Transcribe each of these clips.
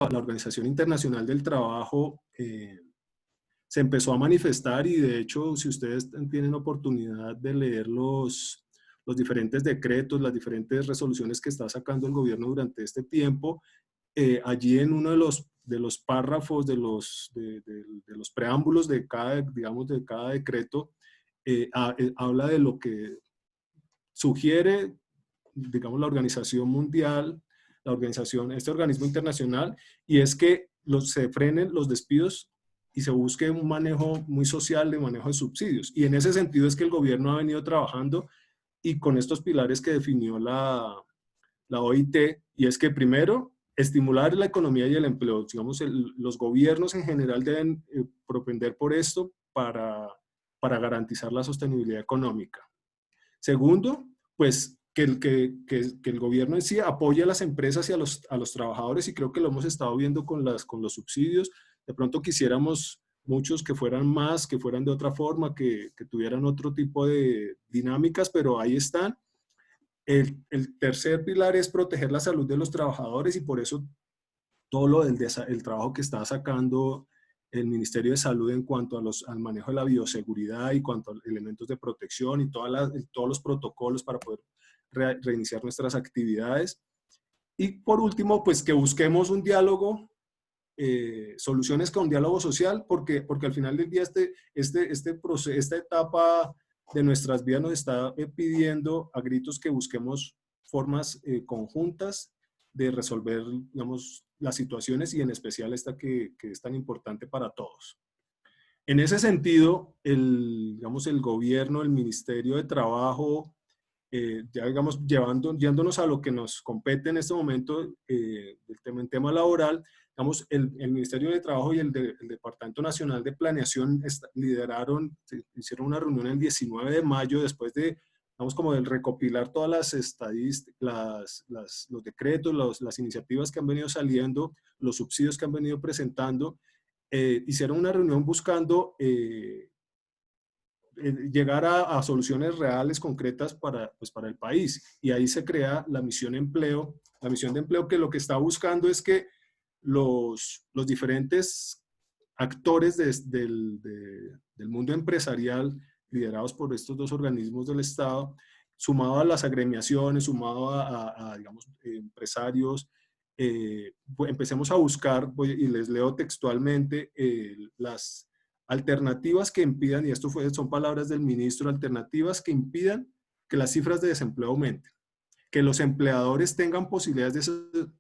la Organización Internacional del Trabajo se empezó a manifestar y de hecho, si ustedes tienen oportunidad de leer los diferentes decretos, las diferentes resoluciones que está sacando el gobierno durante este tiempo, allí en uno de los párrafos, de los preámbulos de cada, digamos, de cada decreto, habla de lo que sugiere, digamos, la Organización Mundial, este organismo internacional, y es que se frenen los despidos y se busque un manejo muy social de manejo de subsidios. Y en ese sentido es que el gobierno ha venido trabajando y con estos pilares que definió la OIT, y es que primero, estimular la economía y el empleo. Digamos, los gobiernos en general deben propender por esto para garantizar la sostenibilidad económica. Segundo, pues que el gobierno en sí apoye a las empresas y a los trabajadores, y creo que lo hemos estado viendo con los subsidios. De pronto quisiéramos muchos que fueran más, que fueran de otra forma, que tuvieran otro tipo de dinámicas, pero ahí están. El tercer pilar es proteger la salud de los trabajadores, y por eso todo el trabajo que está sacando el Ministerio de Salud en cuanto al manejo de la bioseguridad y cuanto a elementos de protección y todos los protocolos para poder reiniciar nuestras actividades. Y por último, pues que busquemos un diálogo, soluciones con diálogo social, porque al final del día esta etapa de nuestras vidas nos está pidiendo a gritos que busquemos formas conjuntas de resolver, digamos, las situaciones, y en especial esta que es tan importante para todos. En ese sentido, digamos, el gobierno, el Ministerio de Trabajo, ya digamos, yéndonos a lo que nos compete en este momento, el tema laboral, digamos, el Ministerio de Trabajo y el Departamento Nacional de Planeación hicieron una reunión el 19 de mayo, después de, digamos, como del recopilar todas las estadísticas, los decretos, las iniciativas que han venido saliendo, los subsidios que han venido presentando. Hicieron una reunión buscando llegar a soluciones reales, concretas para el país. Y ahí se crea la misión de empleo, que lo que está buscando es que los diferentes actores del mundo empresarial, liderados por estos dos organismos del Estado, sumado a las agremiaciones, sumado digamos, empresarios, empecemos a buscar, y les leo textualmente, las alternativas que impidan, y esto son palabras del ministro, alternativas que impidan que las cifras de desempleo aumenten, que los empleadores tengan posibilidades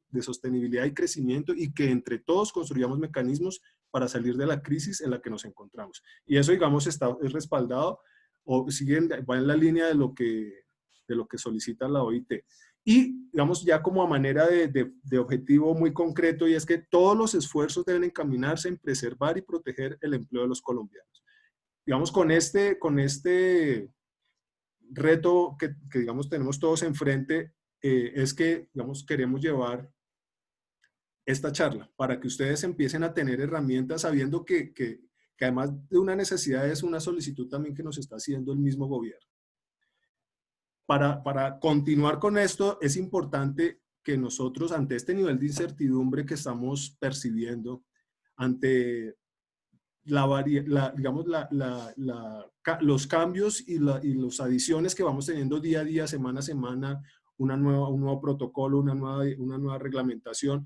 de sostenibilidad y crecimiento, y que entre todos construyamos mecanismos para salir de la crisis en la que nos encontramos. Y eso, digamos, es respaldado o va en la línea de lo que solicita la OIT. Y, digamos, ya como a manera de objetivo muy concreto, y es que todos los esfuerzos deben encaminarse en preservar y proteger el empleo de los colombianos. Digamos, con este reto que digamos, tenemos todos enfrente, es que, digamos, queremos llevar esta charla para que ustedes empiecen a tener herramientas, sabiendo que además de una necesidad es una solicitud también que nos está haciendo el mismo gobierno. Para continuar con esto, es importante que nosotros, ante este nivel de incertidumbre que estamos percibiendo, ante digamos, los cambios y las adiciones que vamos teniendo día a día, semana a semana, un nuevo protocolo, una nueva reglamentación,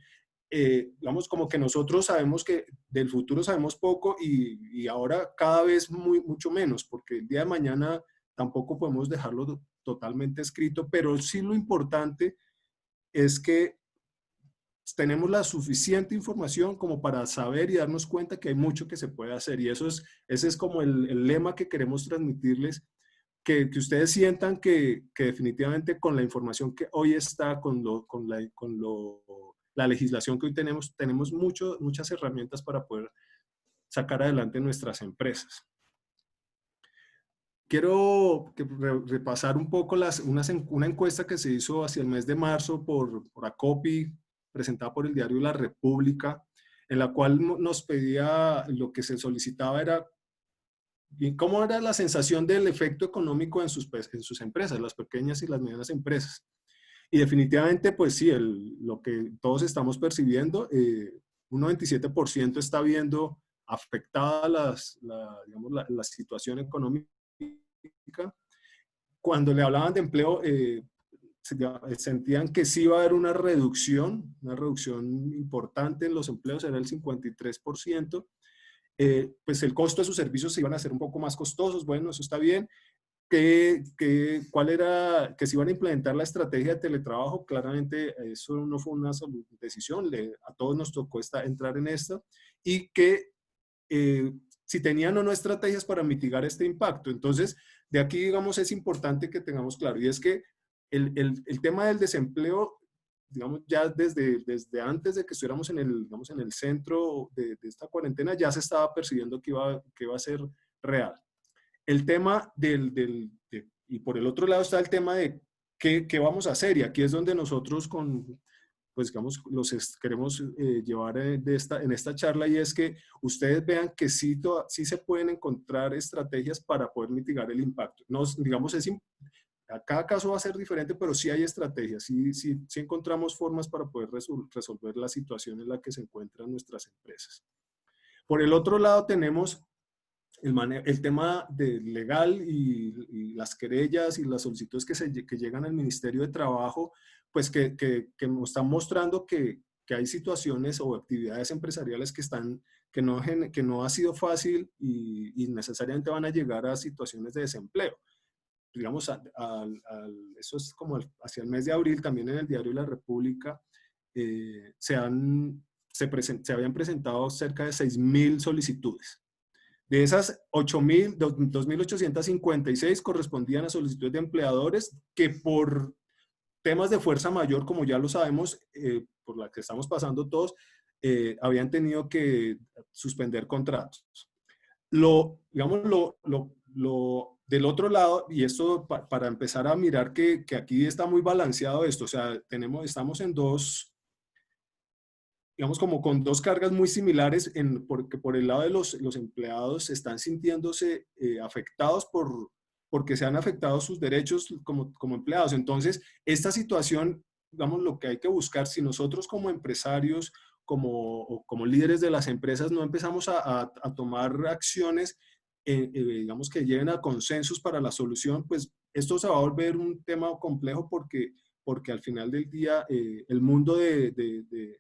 digamos, como que nosotros sabemos que del futuro sabemos poco, y ahora cada vez mucho menos, porque el día de mañana tampoco podemos dejarlo totalmente escrito, pero sí lo importante es que tenemos la suficiente información como para saber y darnos cuenta que hay mucho que se puede hacer, y ese es como el lema que queremos transmitirles, que ustedes sientan que definitivamente con la información que hoy está, con la legislación que hoy tenemos muchas herramientas para poder sacar adelante nuestras empresas. Quiero repasar un poco una encuesta que se hizo hacia el mes de marzo por Acopi, presentada por el diario La República, en la cual nos pedía, lo que se solicitaba era cómo era la sensación del efecto económico en sus empresas, las pequeñas y las medianas empresas. Y definitivamente, pues sí, lo que todos estamos percibiendo, un 97% está viendo afectada digamos, la situación económica. Cuando le hablaban de empleo, sentían que sí iba a haber una reducción importante en los empleos, era el 53%. Pues el costo de sus servicios se iban a hacer un poco más costosos, bueno, eso está bien. ¿Cuál era? Que se iban a implementar la estrategia de teletrabajo, claramente eso no fue una decisión, a todos nos tocó entrar en esto, y que si tenían o no estrategias para mitigar este impacto. Entonces, de aquí, digamos, es importante que tengamos claro, y es que el tema del desempleo, digamos, ya desde antes de que estuviéramos digamos, en el centro de esta cuarentena, ya se estaba percibiendo que iba a ser real. El tema y por el otro lado está el tema de qué vamos a hacer, y aquí es donde nosotros pues digamos, queremos llevar en esta charla, y es que ustedes vean que sí se pueden encontrar estrategias para poder mitigar el impacto. No, digamos, cada caso va a ser diferente, pero sí hay estrategias, sí encontramos formas para poder resolver la situación en la que se encuentran nuestras empresas. Por el otro lado tenemos el tema legal y las querellas y las solicitudes que llegan al Ministerio de Trabajo, pues que nos están mostrando que hay situaciones o actividades empresariales que no ha sido fácil y necesariamente van a llegar a situaciones de desempleo. Digamos, eso es como hacia el mes de abril, también en el diario La República, se habían presentado cerca de 6.000 solicitudes. De esas 2.856 correspondían a solicitudes de empleadores que por temas de fuerza mayor, como ya lo sabemos, por la que estamos pasando todos, habían tenido que suspender contratos. Digamos, del otro lado, y esto para empezar a mirar que aquí está muy balanceado esto, o sea, estamos en digamos, como con dos cargas muy similares, porque por el lado de los empleados están sintiéndose afectados porque se han afectado sus derechos como empleados. Entonces, esta situación, digamos, lo que hay que buscar, si nosotros como empresarios, como líderes de las empresas, no empezamos a tomar acciones, digamos, que lleven a consensos para la solución, pues esto se va a volver un tema complejo porque al final del día el mundo de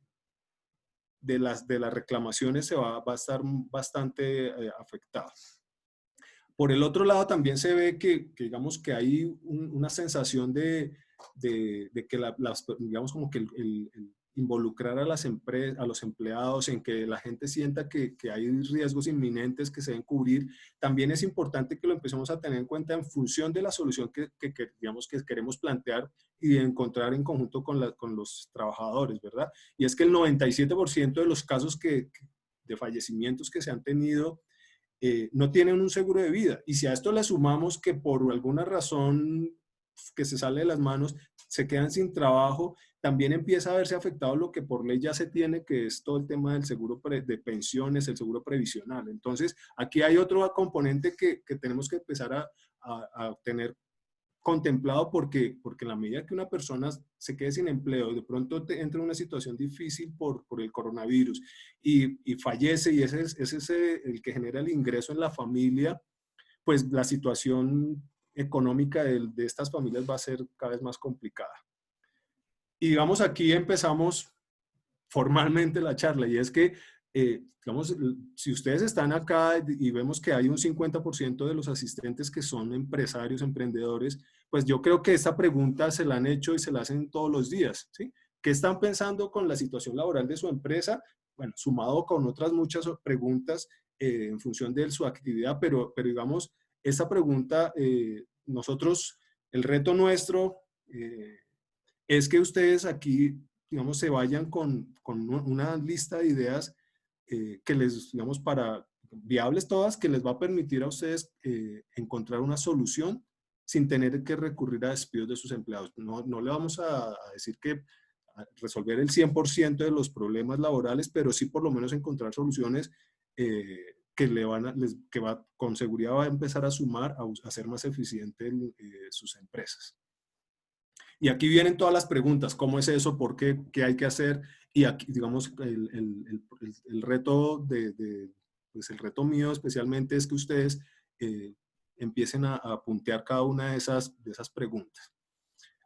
las reclamaciones va a estar bastante afectado. Por el otro lado, también se ve que digamos que hay una sensación de que digamos como que el involucrar a las empresas, a los empleados, en que la gente sienta que hay riesgos inminentes que se deben cubrir, también es importante que lo empecemos a tener en cuenta en función de la solución digamos que queremos plantear y encontrar en conjunto con los trabajadores, ¿verdad? Y es que el 97% de los casos de fallecimientos que se han tenido no tienen un seguro de vida. Y si a esto le sumamos que por alguna razón que se sale de las manos, se quedan sin trabajo, también empieza a verse afectado lo que por ley ya se tiene, que es todo el tema del seguro de pensiones, el seguro previsional. Entonces, aquí hay otro componente que tenemos que empezar a tener contemplado porque en la medida que una persona se quede sin empleo y de pronto entra en una situación difícil por el coronavirus y fallece, y ese es el que genera el ingreso en la familia, pues la situación económica de estas familias va a ser cada vez más complicada. Y digamos, aquí empezamos formalmente la charla, y es que, digamos, si ustedes están acá y vemos que hay un 50% de los asistentes que son empresarios, emprendedores, pues yo creo que esta pregunta se la han hecho y se la hacen todos los días, ¿sí? ¿Qué están pensando con la situación laboral de su empresa? Bueno, sumado con otras muchas preguntas en función de su actividad, pero digamos, esta pregunta, nosotros, el reto nuestro es que ustedes aquí, digamos, se vayan con una lista de ideas que les, digamos, viables todas, que les va a permitir a ustedes encontrar una solución sin tener que recurrir a despidos de sus empleados. No le vamos a decir que resolver el 100% de los problemas laborales, pero sí por lo menos encontrar soluciones con seguridad va a empezar a sumar a hacer más eficiente sus empresas. Y aquí vienen todas las preguntas, ¿cómo es eso? ¿Por qué? ¿Qué hay que hacer? Y aquí, digamos, el reto pues el reto mío especialmente es que ustedes empiecen a puntear cada una de esas preguntas.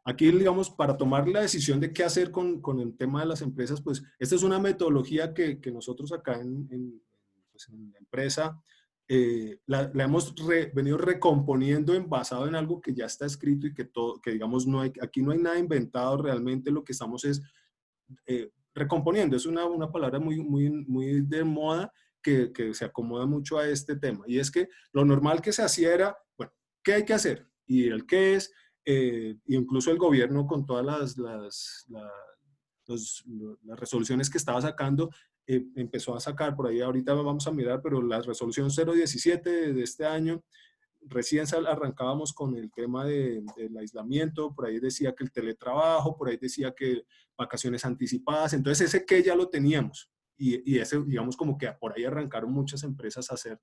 Aquí, digamos, para tomar la decisión de qué hacer con el tema de las empresas, pues esta es una metodología que nosotros acá pues, en la empresa la hemos venido recomponiendo basado en algo que ya está escrito y que, todo, que digamos, aquí no hay nada inventado realmente, lo que estamos es recomponiendo. Es una palabra muy de moda que se acomoda mucho a este tema. Y es que lo normal que se hacía era, bueno, ¿qué hay que hacer? Y el qué es, incluso el gobierno con todas las resoluciones que estaba sacando, empezó a sacar, por ahí ahorita vamos a mirar, pero la resolución 017 de este año, recién arrancábamos con el tema del aislamiento, por ahí decía que el teletrabajo, por ahí decía que vacaciones anticipadas, entonces ese que ya lo teníamos y ese, digamos, como que por ahí arrancaron muchas empresas a hacer,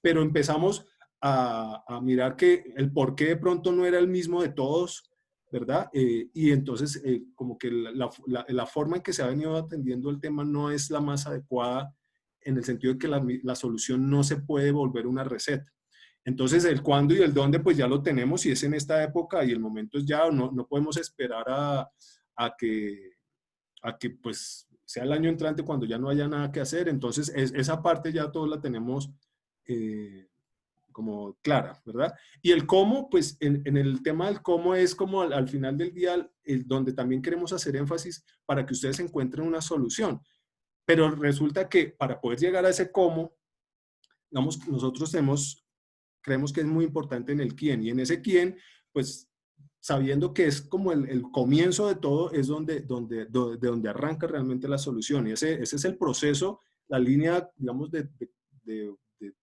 pero empezamos a mirar que el por qué de pronto no era el mismo de todos, ¿verdad? Y entonces como que la forma en que se ha venido atendiendo el tema no es la más adecuada en el sentido de que la solución no se puede volver una receta. Entonces el cuándo y el dónde pues ya lo tenemos y es en esta época y el momento es ya, no podemos esperar a que, a que pues sea el año entrante cuando ya no haya nada que hacer. Entonces esa parte ya todos la tenemos como clara, ¿verdad? Y el cómo, pues en el tema del cómo es como al final del día donde también queremos hacer énfasis para que ustedes encuentren una solución. Pero resulta que para poder llegar a ese cómo, digamos, nosotros creemos que es muy importante en el quién. Y en ese quién, pues sabiendo que es como el comienzo de todo, es donde arranca realmente la solución. Y ese es el proceso, la línea, digamos, de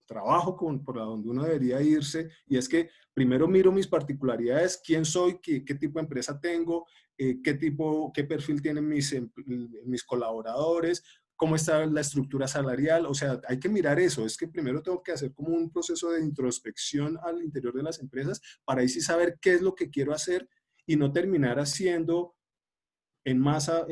trabajo por la donde uno debería irse. Y es que primero miro mis particularidades, quién soy, qué tipo de empresa tengo, qué perfil tienen mis colaboradores, cómo está la estructura salarial, o sea, hay que mirar eso, es que primero tengo que hacer como un proceso de introspección al interior de las empresas para ahí sí saber qué es lo que quiero hacer y no terminar haciendo en masa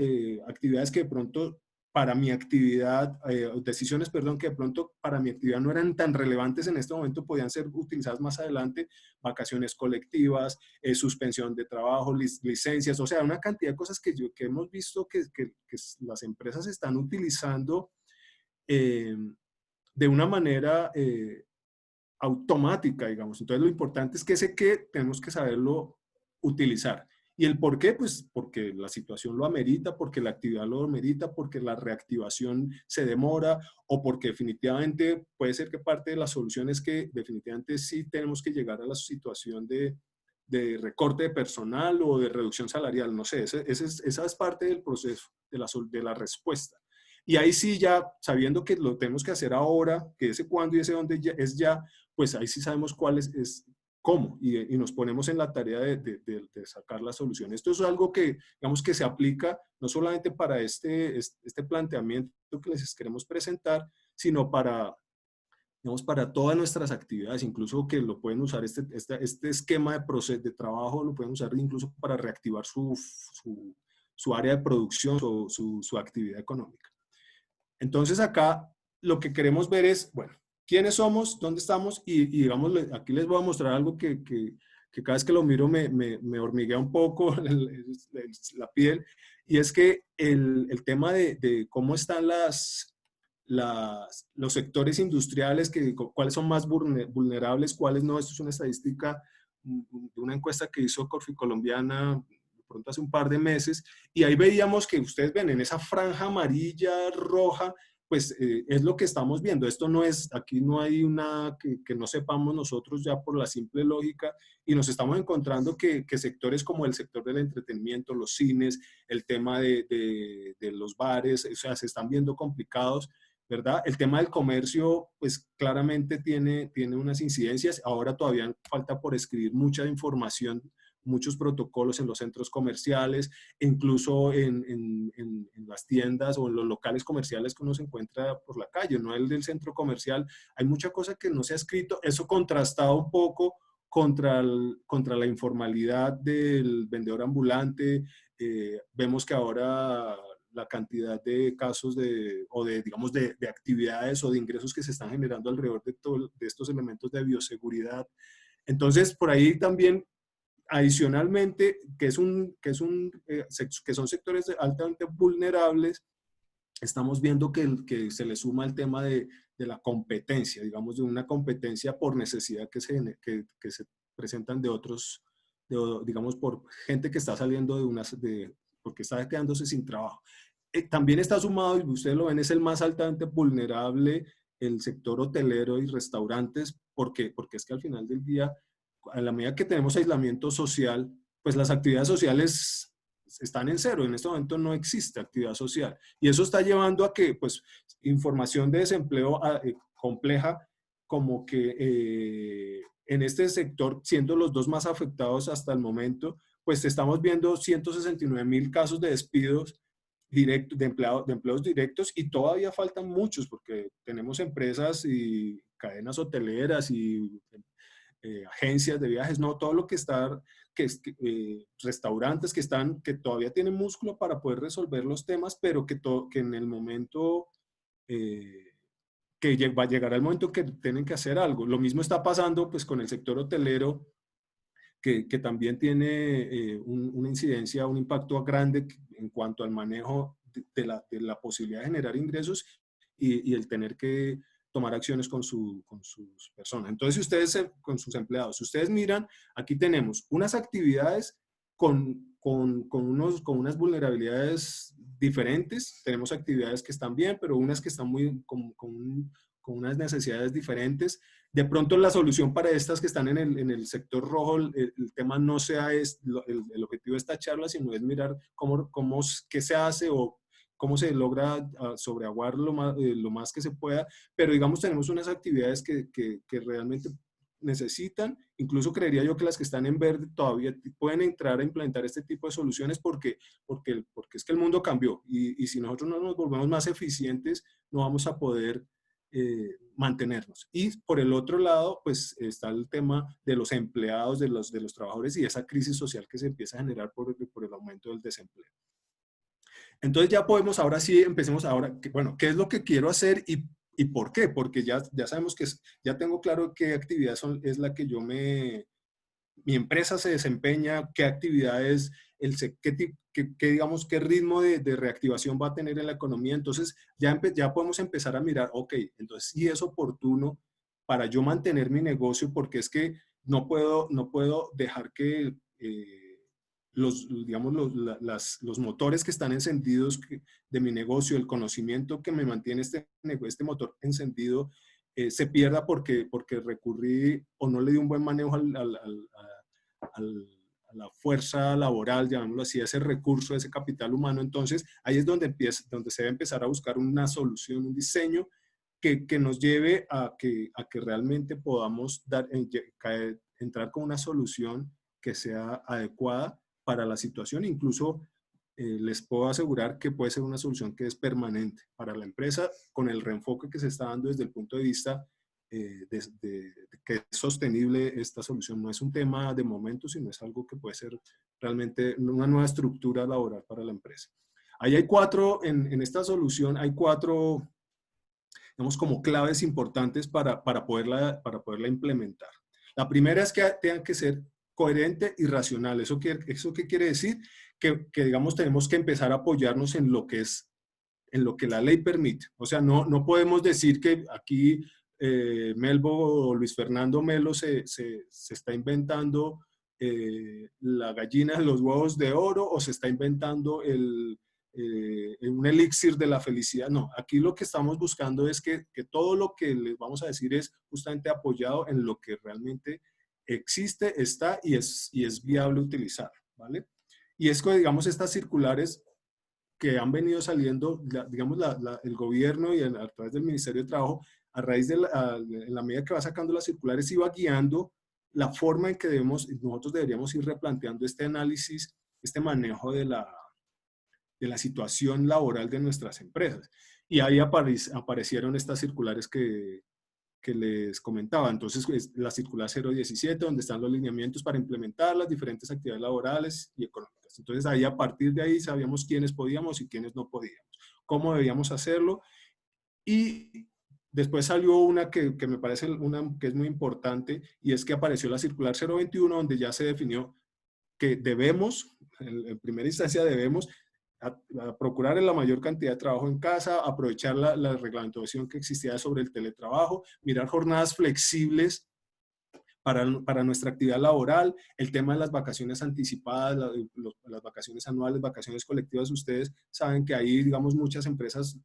actividades que de pronto para mi actividad, decisiones, perdón, que de pronto para mi actividad no eran tan relevantes en este momento, podían ser utilizadas más adelante, vacaciones colectivas, suspensión de trabajo, licencias, o sea, una cantidad de cosas que hemos visto que las empresas están utilizando eh, de una manera automática, digamos. Entonces, lo importante es que ese qué tenemos que saberlo utilizar. ¿Y el por qué? Pues porque la situación lo amerita, porque la actividad lo amerita, porque la reactivación se demora o porque definitivamente puede ser que parte de la solución es que definitivamente sí tenemos que llegar a la situación de recorte de personal o de reducción salarial, no sé, esa es parte del proceso, de la respuesta. Y ahí sí ya, sabiendo que lo tenemos que hacer ahora, que ese cuándo y ese dónde es ya, pues ahí sí sabemos cuál es cómo y nos ponemos en la tarea de sacar la solución. Esto es algo que, digamos, que se aplica no solamente para este planteamiento que les queremos presentar, sino para, digamos, para todas nuestras actividades, incluso que lo pueden usar, este esquema de proceso de trabajo lo pueden usar incluso para reactivar su área de producción o su actividad económica. Entonces acá lo que queremos ver es, bueno, quiénes somos, dónde estamos y digamos, aquí les voy a mostrar algo que cada vez que lo miro me hormiguea un poco la piel y es que el tema de cómo están los sectores industriales, cuáles son más vulnerables, cuáles no, esto es una estadística de una encuesta que hizo Corfi Colombiana de pronto hace un par de meses, y ahí veíamos que ustedes ven en esa franja amarilla, roja, pues es lo que estamos viendo. Esto no es, aquí no hay una que no sepamos nosotros ya por la simple lógica, y nos estamos encontrando que sectores como el sector del entretenimiento, los cines, el tema de los bares, o sea, se están viendo complicados, ¿verdad? El tema del comercio, pues claramente tiene unas incidencias. Ahora todavía falta por escribir mucha información, muchos protocolos en los centros comerciales, incluso en las tiendas o en los locales comerciales que uno se encuentra por la calle, no el del centro comercial. Hay mucha cosa que no se ha escrito, eso contrastado un poco contra la informalidad del vendedor ambulante. Vemos que ahora la cantidad de casos digamos, de actividades o de ingresos que se están generando alrededor de estos elementos de bioseguridad. Entonces, por ahí también, adicionalmente, que son sectores altamente vulnerables, estamos viendo que se le suma el tema de la competencia, digamos, de una competencia por necesidad que se presentan de otros, digamos, por gente que está saliendo porque está quedándose sin trabajo. También está sumado, y ustedes lo ven, es el más altamente vulnerable, el sector hotelero y restaurantes, porque es que al final del día, a la medida que tenemos aislamiento social, pues las actividades sociales están en cero. En este momento no existe actividad social. Y eso está llevando a que, pues, información de desempleo compleja, como que en este sector, siendo los dos más afectados hasta el momento, pues estamos viendo 169.000 casos de despidos directos, de empleos directos, y todavía faltan muchos, porque tenemos empresas y cadenas hoteleras y agencias de viajes, no, todo lo que está, restaurantes que todavía tienen músculo para poder resolver los temas, pero que en el momento, va a llegar al momento que tienen que hacer algo. Lo mismo está pasando pues con el sector hotelero, que también tiene una incidencia, un impacto grande en cuanto al manejo de la posibilidad de generar ingresos y el tener que tomar acciones con sus personas. Entonces, si ustedes, con sus empleados, si ustedes miran, aquí tenemos unas actividades con unas vulnerabilidades diferentes. Tenemos actividades que están bien, pero unas que están con unas necesidades diferentes. De pronto la solución para estas que están en el sector rojo, el tema no sea el objetivo de esta charla, sino es mirar qué se hace o cómo se logra sobreaguar lo más que se pueda, pero digamos tenemos unas actividades que realmente necesitan, incluso creería yo que las que están en verde todavía pueden entrar a implementar este tipo de soluciones porque es que el mundo cambió y si nosotros no nos volvemos más eficientes no vamos a poder mantenernos. Y por el otro lado, pues está el tema de los empleados, de los trabajadores y esa crisis social que se empieza a generar por el aumento del desempleo. Entonces ya podemos, ahora sí, empecemos ahora, bueno, ¿qué es lo que quiero hacer y por qué? Porque ya sabemos ya tengo claro qué actividad es la que mi empresa se desempeña, qué actividades, digamos, qué ritmo de reactivación va a tener en la economía. Entonces ya podemos empezar a mirar, ok, entonces sí es oportuno para yo mantener mi negocio, porque es que no puedo dejar que digamos, los motores que están encendidos de mi negocio, el conocimiento que me mantiene este motor encendido, se pierda porque recurrí o no le di un buen manejo a la fuerza laboral, llamémoslo así, a ese recurso, a ese capital humano. Entonces, ahí es donde se debe empezar a buscar una solución, un diseño que nos lleve a que realmente podamos entrar con una solución que sea adecuada para la situación. Incluso les puedo asegurar que puede ser una solución que es permanente para la empresa, con el reenfoque que se está dando desde el punto de vista que es sostenible. Esta solución no es un tema de momento, sino es algo que puede ser realmente una nueva estructura laboral para la empresa. Ahí hay en esta solución hay cuatro, digamos, como claves importantes para poderla implementar. La primera es que tengan que ser coherente y racional. ¿Eso qué quiere decir? Que digamos, tenemos que empezar a apoyarnos en lo que la ley permite. O sea, no podemos decir que aquí Melbo o Luis Fernando Melo se está inventando la gallina de los huevos de oro o se está inventando un elixir de la felicidad. No, aquí lo que estamos buscando es que todo lo que les vamos a decir es justamente apoyado en lo que realmente existe, está y es viable utilizar, ¿vale? Y es que, digamos, estas circulares que han venido saliendo, digamos, el gobierno y a través del Ministerio de Trabajo, a raíz en la medida que va sacando las circulares, iba guiando la forma en que nosotros deberíamos ir replanteando este análisis, este manejo de la situación laboral de nuestras empresas. Y ahí aparecieron estas circulares que les comentaba. Entonces, es la circular 017, donde están los lineamientos para implementar las diferentes actividades laborales y económicas. Entonces, ahí a partir de ahí sabíamos quiénes podíamos y quiénes no podíamos, cómo debíamos hacerlo. Y después salió una que me parece una que es muy importante, y es que apareció la circular 021, donde ya se definió que debemos, en primera instancia debemos, a procurar la mayor cantidad de trabajo en casa, aprovechar la reglamentación que existía sobre el teletrabajo, mirar jornadas flexibles para nuestra actividad laboral, el tema de las vacaciones anticipadas, las vacaciones anuales, vacaciones colectivas. Ustedes saben que ahí, digamos, muchas empresas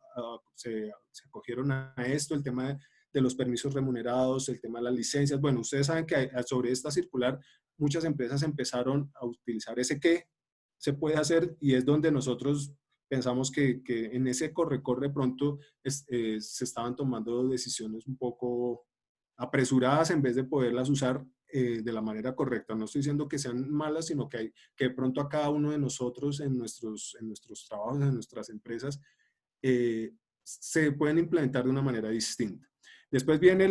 se acogieron a esto, el tema de los permisos remunerados, el tema de las licencias. Bueno, ustedes saben que sobre esta circular muchas empresas empezaron a utilizar ese qué se puede hacer, y es donde nosotros pensamos que en ese corre-corre pronto se estaban tomando decisiones un poco apresuradas en vez de poderlas usar de la manera correcta. No estoy diciendo que sean malas, sino que de pronto a cada uno de nosotros en nuestros trabajos, en nuestras empresas, se pueden implementar de una manera distinta. Después viene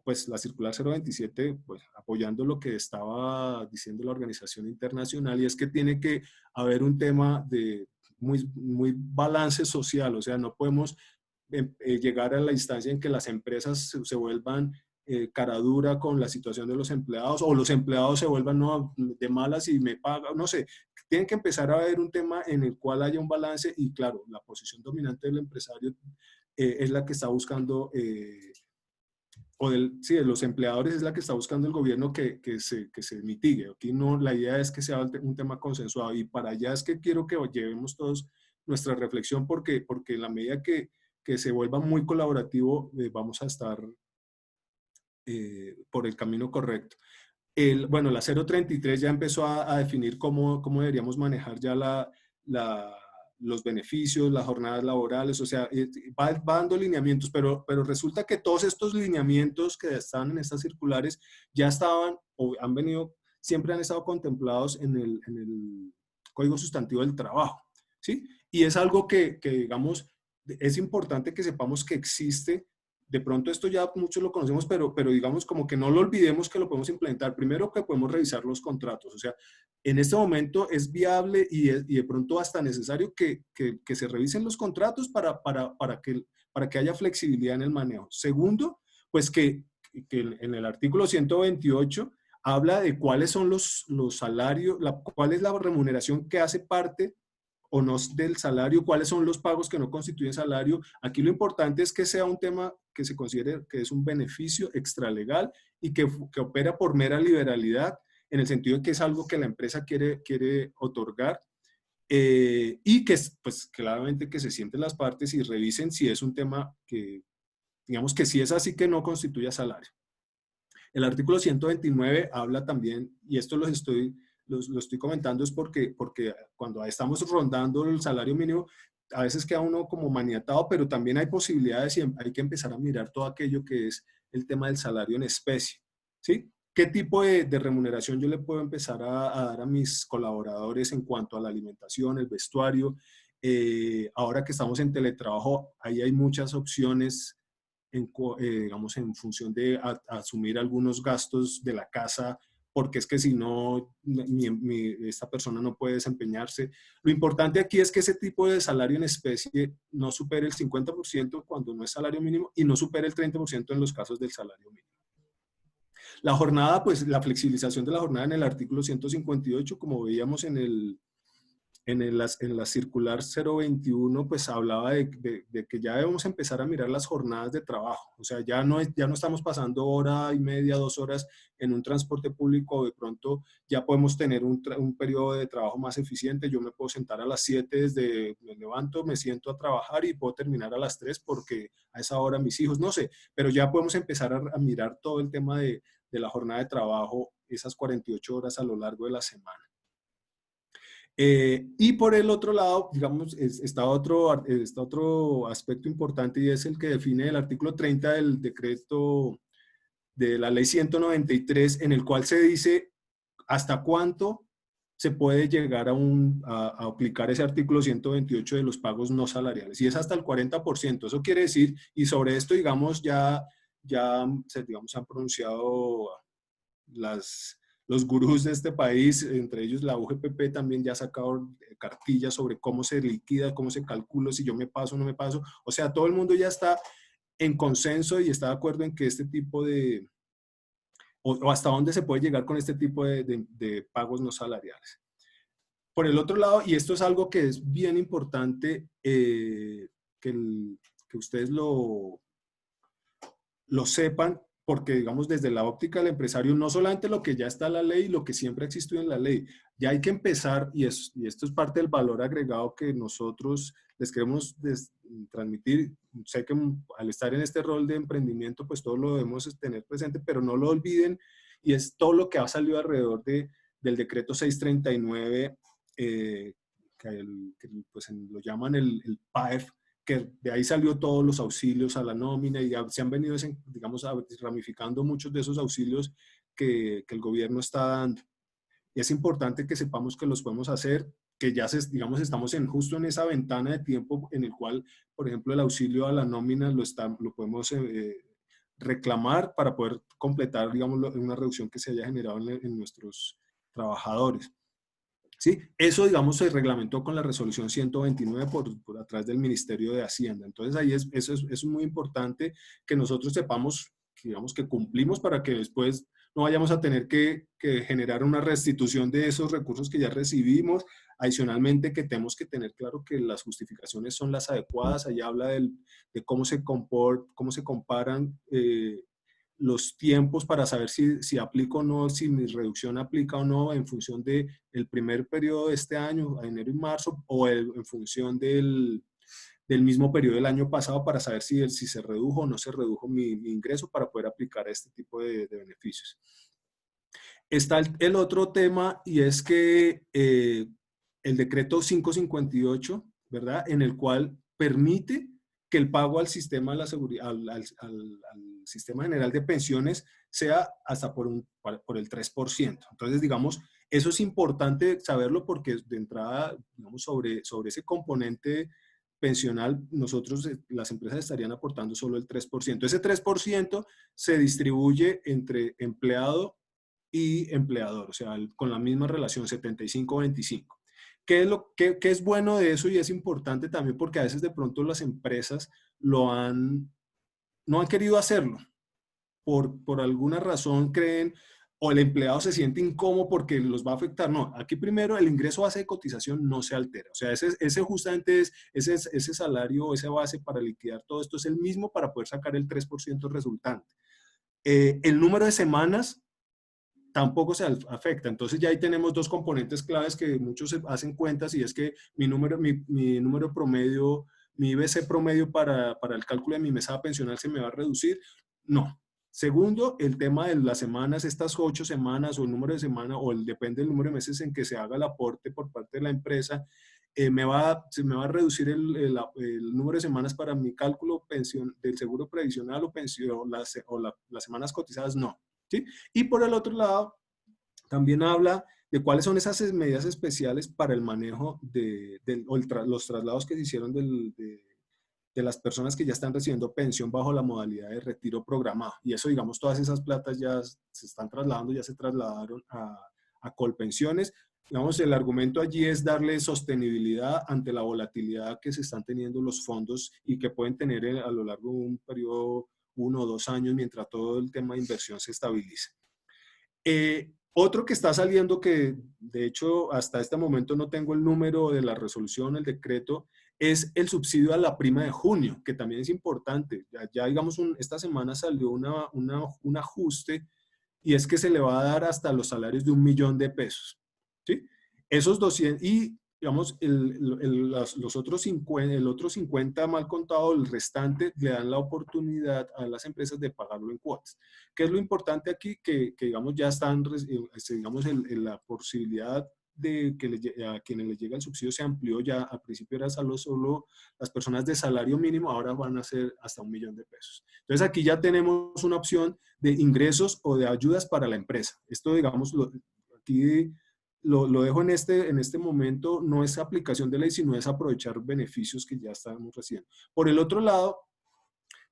pues, la circular 027, pues, apoyando lo que estaba diciendo la organización internacional, y es que tiene que haber un tema de muy balance social. O sea, no podemos llegar a la instancia en que las empresas se vuelvan cara dura con la situación de los empleados, o los empleados se vuelvan no, de malas y me pagan, no sé. Tienen que empezar a haber un tema en el cual haya un balance, y claro, la posición dominante del empresario es la que está buscando, sí, de los empleadores es la que está buscando el gobierno que se mitigue. Aquí no, la idea es que sea un tema consensuado, y para allá es que quiero que llevemos todos nuestra reflexión, porque en la medida que se vuelva muy colaborativo, vamos a estar por el camino correcto. Bueno, la 033 ya empezó a definir cómo deberíamos manejar ya los beneficios, las jornadas laborales. O sea, va dando lineamientos, pero resulta que todos estos lineamientos que están en estas circulares ya estaban o siempre han estado contemplados en el Código Sustantivo del Trabajo, ¿sí? Y es algo que digamos, es importante que sepamos que existe. De pronto esto ya muchos lo conocemos, pero digamos como que no lo olvidemos, que lo podemos implementar. Primero, que podemos revisar los contratos. O sea, en este momento es viable y de pronto hasta necesario que se revisen los contratos para que haya flexibilidad en el manejo. Segundo, pues que en el artículo 128 habla de cuáles son los salarios, cuál es la remuneración que hace parte o no del salario, cuáles son los pagos que no constituyen salario. Aquí lo importante es que sea un tema que se considere que es un beneficio extralegal y que opera por mera liberalidad, en el sentido de que es algo que la empresa quiere otorgar, y que, pues, claramente que se sienten las partes y revisen si es un tema que, digamos que si es así, que no constituya salario. El artículo 129 habla también, y esto lo estoy comentando es porque cuando estamos rondando el salario mínimo, a veces queda uno como maniatado, pero también hay posibilidades y hay que empezar a mirar todo aquello que es el tema del salario en especie, ¿sí? ¿Qué tipo de remuneración yo le puedo empezar a dar a mis colaboradores en cuanto a la alimentación, el vestuario? Ahora que estamos en teletrabajo, ahí hay muchas opciones digamos, en función de asumir algunos gastos de la casa, porque es que si no, esta persona no puede desempeñarse. Lo importante aquí es que ese tipo de salario en especie no supere el 50% cuando no es salario mínimo, y no supere el 30% en los casos del salario mínimo. La jornada, pues la flexibilización de la jornada en el artículo 158, como veíamos en la circular 021, pues hablaba de que ya debemos empezar a mirar las jornadas de trabajo. O sea, ya no estamos pasando hora y media, 2 horas en un transporte público. De pronto ya podemos tener un periodo de trabajo más eficiente. Yo me puedo sentar a las 7, me levanto, me siento a trabajar y puedo terminar a las 3 porque a esa hora mis hijos, no sé, pero ya podemos empezar a mirar todo el tema de la jornada de trabajo, esas 48 horas a lo largo de la semana. Y por el otro lado, digamos, está otro aspecto importante, y es el que define el artículo 30 del decreto de la ley 193, en el cual se dice hasta cuánto se puede llegar a aplicar ese artículo 128 de los pagos no salariales, y es hasta el 40%. Eso quiere decir, y sobre esto, digamos, ya ya digamos, se han pronunciado los gurús de este país, entre ellos la UGPP también ya ha sacado cartillas sobre cómo se liquida, cómo se calcula, si yo me paso o no me paso. O sea, todo el mundo ya está en consenso y está de acuerdo en que este tipo de, o hasta dónde se puede llegar con este tipo de pagos no salariales. Por el otro lado, y esto es algo que es bien importante, que ustedes lo sepan, porque digamos desde la óptica del empresario, no solamente lo que ya está en la ley, lo que siempre ha existido en la ley, ya hay que empezar, y esto es parte del valor agregado que nosotros les queremos transmitir. Sé que al estar en este rol de emprendimiento, pues todo lo debemos tener presente, pero no lo olviden, y es todo lo que ha salido alrededor del decreto 639, pues lo llaman el PAEF, que de ahí salió todos los auxilios a la nómina y se han venido, digamos, ramificando muchos de esos auxilios que el gobierno está dando. Y es importante que sepamos que los podemos hacer, que ya, digamos, estamos justo en esa ventana de tiempo en el cual, por ejemplo, el auxilio a la nómina lo podemos reclamar para poder completar, digamos, una reducción que se haya generado en nuestros trabajadores. ¿Sí? Eso, digamos, se reglamentó con la resolución 129 por atrás del Ministerio de Hacienda. Entonces, ahí eso es muy importante que nosotros sepamos, digamos, que cumplimos para que después no vayamos a tener que generar una restitución de esos recursos que ya recibimos. Adicionalmente, que tenemos que tener claro que las justificaciones son las adecuadas. Ahí habla de cómo se comparan los tiempos para saber si aplico o no, si mi reducción aplica o no en función del primer periodo de este año, a enero y marzo, o en función del mismo periodo del año pasado para saber si se redujo o no se redujo mi ingreso para poder aplicar este tipo de beneficios. Está el otro tema y es que el decreto 558, ¿verdad? En el cual permite que el pago al sistema de la seguridad, al sistema general de pensiones sea hasta por el 3%. Entonces, digamos, eso es importante saberlo porque de entrada, digamos, sobre ese componente pensional, nosotros, las empresas estarían aportando solo el 3%. Ese 3% se distribuye entre empleado y empleador, o sea, con la misma relación 75-25. ¿Qué es bueno de eso y es importante también porque a veces de pronto las empresas no han querido hacerlo? Por alguna razón creen o el empleado se siente incómodo porque los va a afectar. No, aquí primero el ingreso base de cotización no se altera. O sea, ese justamente ese salario, esa base para liquidar todo esto es el mismo para poder sacar el 3% resultante. El número de semanas tampoco se afecta. Entonces ya ahí tenemos dos componentes claves que muchos hacen cuentas y es que mi número promedio, mi IBC promedio para el cálculo de mi mesada pensional se me va a reducir. No. Segundo, el tema de las semanas, estas 8 semanas o el número de semanas o depende del número de meses en que se haga el aporte por parte de la empresa, se me va a reducir el número de semanas para mi cálculo del seguro previsional o pensión, las semanas cotizadas, no. ¿Sí? Y por el otro lado, también habla de cuáles son esas medidas especiales para el manejo los traslados que se hicieron de las personas que ya están recibiendo pensión bajo la modalidad de retiro programado. Y eso, digamos, todas esas platas ya se están trasladando, ya se trasladaron a Colpensiones. Digamos, el argumento allí es darle sostenibilidad ante la volatilidad que se están teniendo los fondos y que pueden tener a lo largo de un periodo 1 o 2 años mientras todo el tema de inversión se estabilice. Otro que está saliendo que de hecho hasta este momento no tengo el número de la resolución, el decreto, es el subsidio a la prima de junio, que también es importante. Ya digamos, esta semana salió un ajuste y es que se le va a dar hasta los salarios de 1.000.000 pesos. ¿Sí? Esos 200 y digamos, los otros 50, el otro 50 mal contado, el restante, le dan la oportunidad a las empresas de pagarlo en cuotas. ¿Qué es lo importante aquí? Que digamos, ya están, digamos, la posibilidad de que a quienes les llega el subsidio se amplió ya. Al principio era solo las personas de salario mínimo, ahora van a ser hasta 1.000.000 pesos. Entonces aquí ya tenemos una opción de ingresos o de ayudas para la empresa. Esto, digamos, aquí lo dejo en este momento, no es aplicación de ley, sino es aprovechar beneficios que ya estamos recibiendo. Por el otro lado,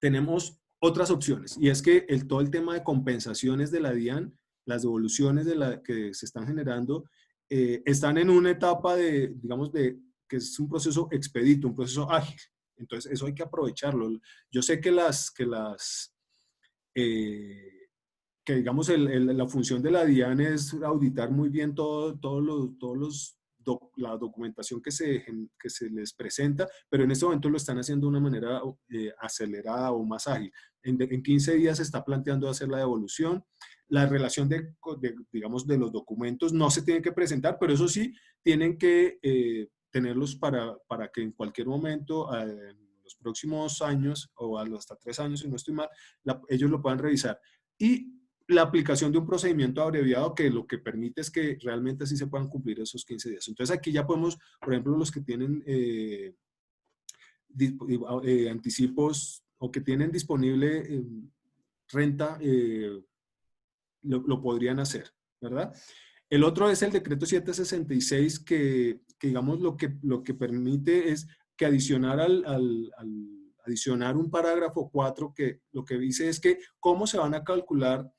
tenemos otras opciones. Y es que todo el tema de compensaciones de la DIAN, las devoluciones que se están generando, están en una etapa digamos, que es un proceso expedito, un proceso ágil. Entonces, eso hay que aprovecharlo. Yo sé que digamos, la función de la DIAN es auditar muy bien la documentación que se les presenta, pero en este momento lo están haciendo de una manera acelerada o más ágil. En 15 días se está planteando hacer la devolución. La relación digamos, de los documentos no se tiene que presentar, pero eso sí, tienen que tenerlos para que en cualquier momento, en los próximos años, o hasta 3 años, si no estoy mal, ellos lo puedan revisar. Y la aplicación de un procedimiento abreviado que lo que permite es que realmente sí se puedan cumplir esos 15 días. Entonces aquí ya podemos, por ejemplo, los que tienen anticipos o que tienen disponible renta, lo podrían hacer, ¿verdad? El otro es el decreto 766 que digamos, lo que permite es que adicionar un parágrafo 4 que lo que dice es que cómo se van a calcular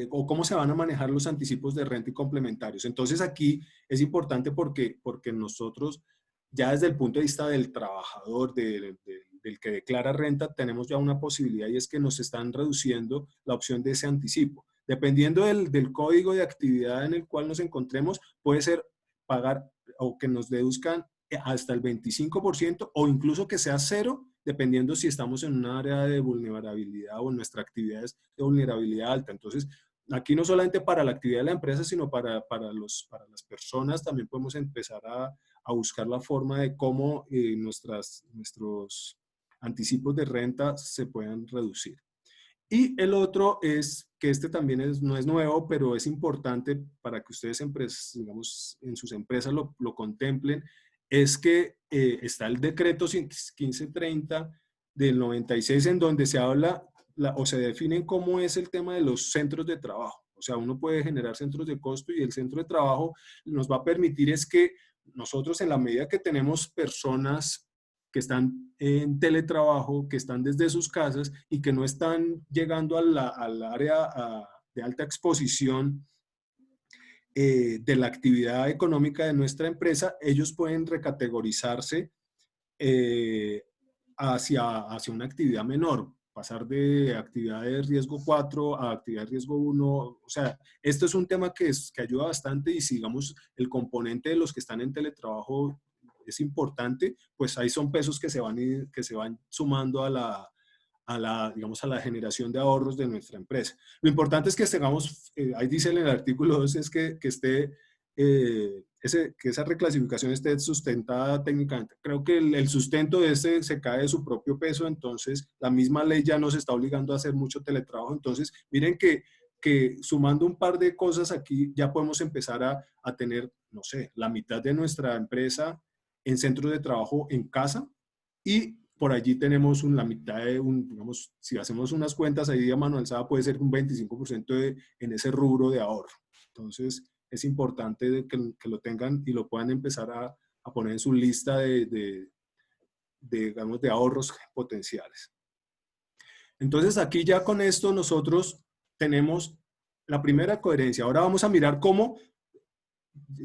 o cómo se van a manejar los anticipos de renta y complementarios. Entonces aquí es importante porque nosotros ya desde el punto de vista del trabajador, del que declara renta, tenemos ya una posibilidad y es que nos están reduciendo la opción de ese anticipo. Dependiendo del código de actividad en el cual nos encontremos, puede ser pagar o que nos deduzcan hasta el 25% o incluso que sea cero, dependiendo si estamos en un área de vulnerabilidad o en nuestra actividad es de vulnerabilidad alta. Entonces, aquí no solamente para la actividad de la empresa, sino para las personas también podemos empezar a buscar la forma de cómo nuestros anticipos de renta se puedan reducir. Y el otro es que este también no es nuevo, pero es importante para que ustedes, digamos, en sus empresas lo contemplen, es que está el decreto 1530 del 96 en donde se habla o se definen cómo es el tema de los centros de trabajo. O sea, uno puede generar centros de costo y el centro de trabajo nos va a permitir es que nosotros en la medida que tenemos personas que están en teletrabajo, que están desde sus casas y que no están llegando al área de alta exposición de la actividad económica de nuestra empresa, ellos pueden recategorizarse eh, hacia una actividad menor, pasar de actividad de riesgo 4 a actividad de riesgo 1. O sea, esto es un tema que ayuda bastante y si, digamos, el componente de los que están en teletrabajo es importante, pues ahí son pesos que se van sumando digamos, a la generación de ahorros de nuestra empresa. Lo importante es que tengamos, ahí dice en el artículo 2, es que esté, que esa reclasificación esté sustentada técnicamente. Creo que el sustento de este se cae de su propio peso, entonces la misma ley ya nos está obligando a hacer mucho teletrabajo. Entonces, miren que sumando un par de cosas aquí, ya podemos empezar a tener, no sé, la mitad de nuestra empresa en centros de trabajo en casa y por allí tenemos la mitad digamos, si hacemos unas cuentas ahí a mano alzada puede ser un 25% en ese rubro de ahorro. Entonces es importante que lo tengan y lo puedan empezar a poner en su lista digamos, de ahorros potenciales. Entonces aquí ya con esto nosotros tenemos la primera coherencia. Ahora vamos a mirar cómo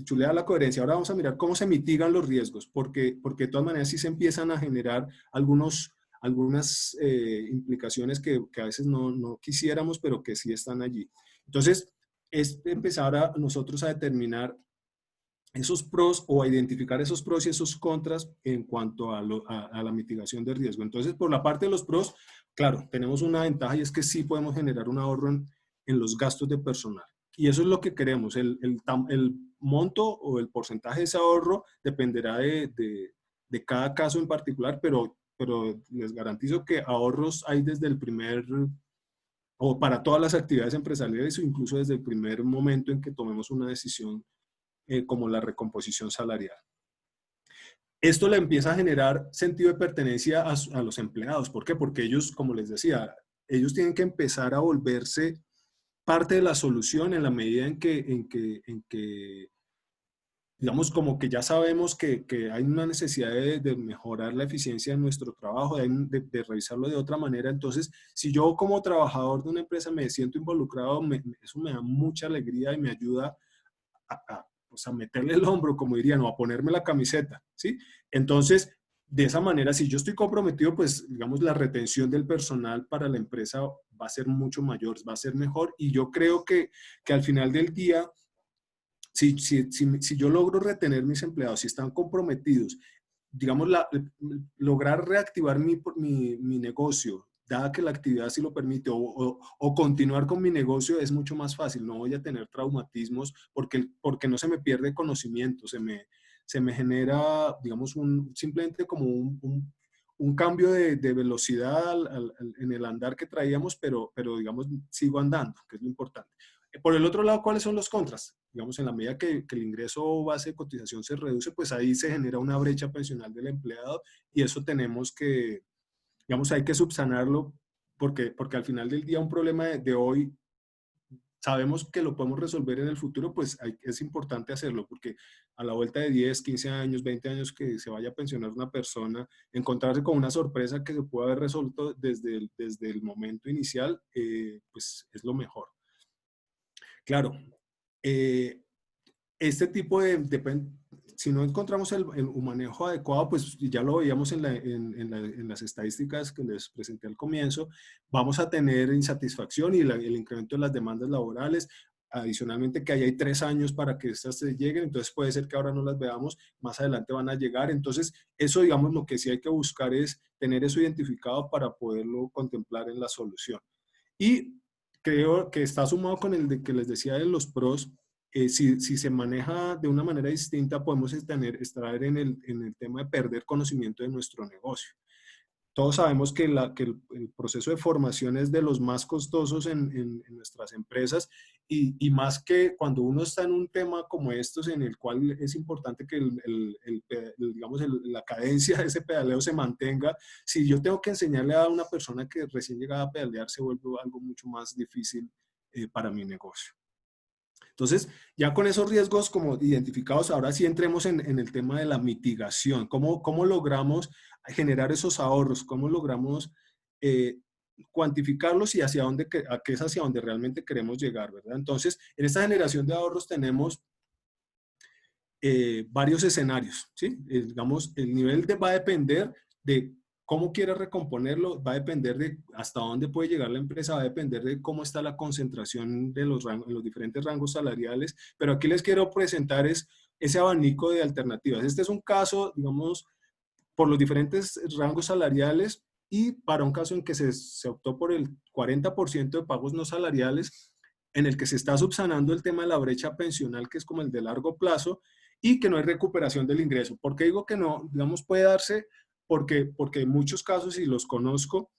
chulea la coherencia. Ahora vamos a mirar cómo se mitigan los riesgos, porque de todas maneras sí se empiezan a generar algunas implicaciones que a veces no quisiéramos, pero que sí están allí. Entonces, es empezar nosotros a determinar esos pros o a identificar esos pros y esos contras en cuanto a la mitigación de riesgo. Entonces, por la parte de los pros, claro, tenemos una ventaja y es que sí podemos generar un ahorro en los gastos de personal. Y eso es lo que queremos. El monto o el porcentaje de ese ahorro dependerá de cada caso en particular, pero les garantizo que ahorros hay desde el o para todas las actividades empresariales o incluso desde el primer momento en que tomemos una decisión como la recomposición salarial. Esto le empieza a generar sentido de pertenencia a los empleados. ¿Por qué? Porque ellos, como les decía, ellos tienen que empezar a volverse parte de la solución en la medida en que digamos, como que ya sabemos que hay una necesidad de mejorar la eficiencia de nuestro trabajo, de revisarlo de otra manera. Entonces, si yo como trabajador de una empresa me siento involucrado, eso me da mucha alegría y me ayuda pues a meterle el hombro, como dirían, o a ponerme la camiseta, ¿sí? Entonces, de esa manera, si yo estoy comprometido, pues, digamos, la retención del personal para la empresa va a ser mucho mayor, va a ser mejor, y yo creo que al final del día, si yo logro retener mis empleados, si están comprometidos, digamos, lograr reactivar mi negocio, dada que la actividad sí lo permite, o continuar con mi negocio es mucho más fácil, no voy a tener traumatismos porque no se me pierde conocimiento, se me genera, digamos, simplemente como un cambio de velocidad en el andar que traíamos, pero digamos, sigo andando, que es lo importante. Por el otro lado, ¿cuáles son los contras? Digamos, en la medida que el ingreso base de cotización se reduce, pues ahí se genera una brecha pensional del empleado y eso tenemos que, digamos, hay que subsanarlo porque al final del día un problema de hoy sabemos que lo podemos resolver en el futuro, pues es importante hacerlo, porque a la vuelta de 10, 15 años, 20 años que se vaya a pensionar una persona, encontrarse con una sorpresa que se puede haber resuelto desde el momento inicial, pues es lo mejor. Claro, eh, este tipo si no encontramos el manejo adecuado, pues ya lo veíamos en las estadísticas que les presenté al comienzo, vamos a tener insatisfacción y el incremento de las demandas laborales. Adicionalmente que ahí hay 3 años para que estas se lleguen, entonces puede ser que ahora no las veamos, más adelante van a llegar. Entonces, eso, digamos, lo que sí hay que buscar es tener eso identificado para poderlo contemplar en la solución. Y creo que está sumado con el de que les decía de los pros. Si se maneja de una manera distinta, podemos extraer en el tema de perder conocimiento de nuestro negocio. Todos sabemos que el proceso de formación es de los más costosos en nuestras empresas y más que cuando uno está en un tema como estos en el cual es importante que digamos, la cadencia de ese pedaleo se mantenga. Si yo tengo que enseñarle a una persona que recién llegada a pedalear, se vuelve algo mucho más difícil para mi negocio. Entonces, ya con esos riesgos como identificados, ahora sí entremos en el tema de la mitigación. ¿Cómo logramos generar esos ahorros? ¿Cómo logramos eh, cuantificarlos y qué es hacia dónde realmente queremos llegar, ¿verdad? Entonces, en esta generación de ahorros tenemos varios escenarios, ¿sí? Digamos, el nivel va a depender de cómo quiere recomponerlo, va a depender de hasta dónde puede llegar la empresa, va a depender de cómo está la concentración de los diferentes rangos salariales, pero aquí les quiero presentar ese abanico de alternativas. Este es un caso, digamos, por los diferentes rangos salariales y para un caso en que se optó por el 40% de pagos no salariales, en el que se está subsanando el tema de la brecha pensional, que es como el de largo plazo, y que no hay recuperación del ingreso. ¿Por qué digo que no? Digamos, puede darse porque en muchos casos, y los conozco,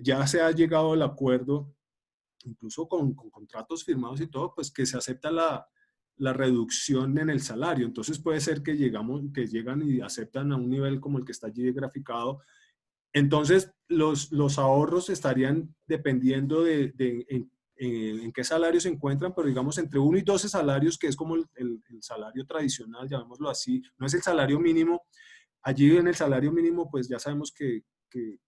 ya se ha llegado al acuerdo, incluso con contratos firmados y todo, pues que se acepta la reducción en el salario. Entonces puede ser que llegan y aceptan a un nivel como el que está allí graficado. Entonces los ahorros estarían dependiendo en qué salario se encuentran, pero digamos entre 1 y 12 salarios, que es como el salario tradicional, llamémoslo así, no es el salario mínimo. Allí en el salario mínimo, pues ya sabemos que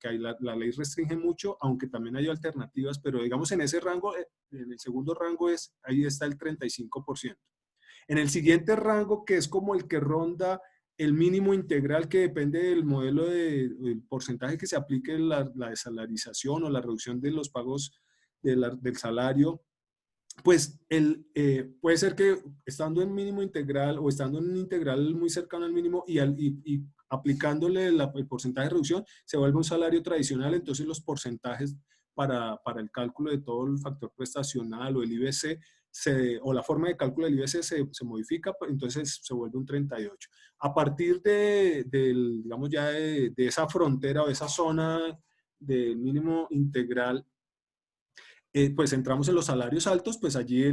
la ley restringe mucho, aunque también hay alternativas, pero digamos en ese rango, en el segundo rango ahí está el 35%. En el siguiente rango, que es como el que ronda el mínimo integral, que depende del modelo del porcentaje que se aplique la desalarización o la reducción de los pagos del salario, pues puede ser que estando en mínimo integral o estando en un integral muy cercano al mínimo y aplicándole el porcentaje de reducción, se vuelve un salario tradicional. Entonces los porcentajes para el cálculo de todo el factor prestacional o el IBC o la forma de cálculo del IBC se modifica, entonces se vuelve un 38. A partir digamos ya de esa frontera o esa zona del mínimo integral, pues entramos en los salarios altos, pues allí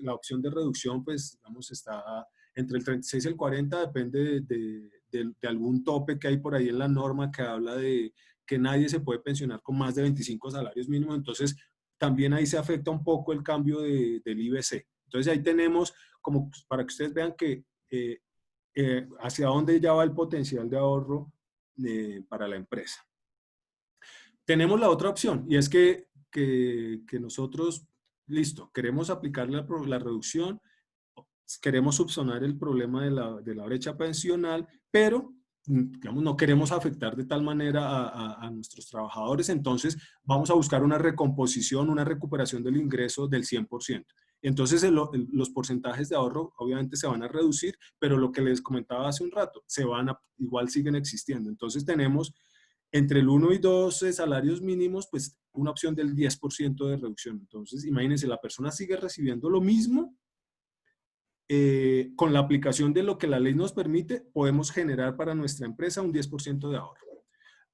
la opción de reducción, pues digamos, está entre el 36 y el 40, depende de algún tope que hay por ahí en la norma que habla de que nadie se puede pensionar con más de 25 salarios mínimos, entonces también ahí se afecta un poco el cambio del IBC. Entonces ahí tenemos, como para que ustedes vean que hacia dónde ya va el potencial de ahorro para la empresa. Tenemos la otra opción y es que nosotros, listo, queremos aplicar la reducción, queremos subsanar el problema de la brecha pensional, pero digamos, no queremos afectar de tal manera a nuestros trabajadores, entonces vamos a buscar una recomposición, una recuperación del ingreso del 100%. Entonces los porcentajes de ahorro obviamente se van a reducir, pero lo que les comentaba hace un rato, igual siguen existiendo. Entonces tenemos entre el 1 y 2 salarios mínimos, pues una opción del 10% de reducción. Entonces imagínense, la persona sigue recibiendo lo mismo. Con la aplicación de lo que la ley nos permite, podemos generar para nuestra empresa un 10% de ahorro.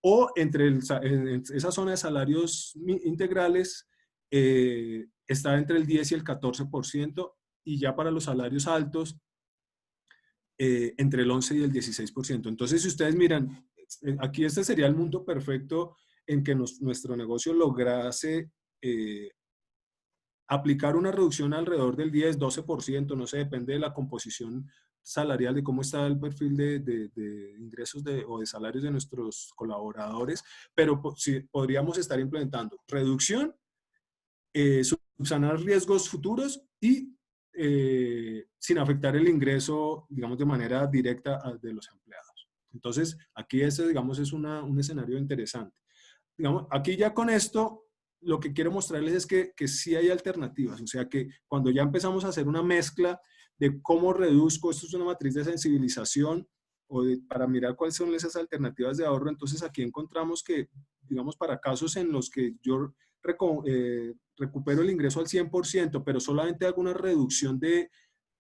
O entre en esa zona de salarios integrales, está entre el 10 y el 14%, y ya para los salarios altos, entre el 11 y el 16%. Entonces, si ustedes miran, aquí este sería el mundo perfecto en que nuestro negocio lograse aplicar una reducción alrededor del 10, 12%, no sé, depende de la composición salarial, de cómo está el perfil de ingresos o de salarios de nuestros colaboradores, pero sí, podríamos estar implementando reducción, subsanar riesgos futuros y sin afectar el ingreso, digamos, de manera directa de los empleados. Entonces, aquí ese, digamos, es un escenario interesante. Digamos, aquí ya con esto, lo que quiero mostrarles es que sí hay alternativas, o sea que cuando ya empezamos a hacer una mezcla de cómo reduzco, esto es una matriz de sensibilización, para mirar cuáles son esas alternativas de ahorro, entonces aquí encontramos que, digamos, para casos en los que yo recupero el ingreso al 100%, pero solamente hago una reducción de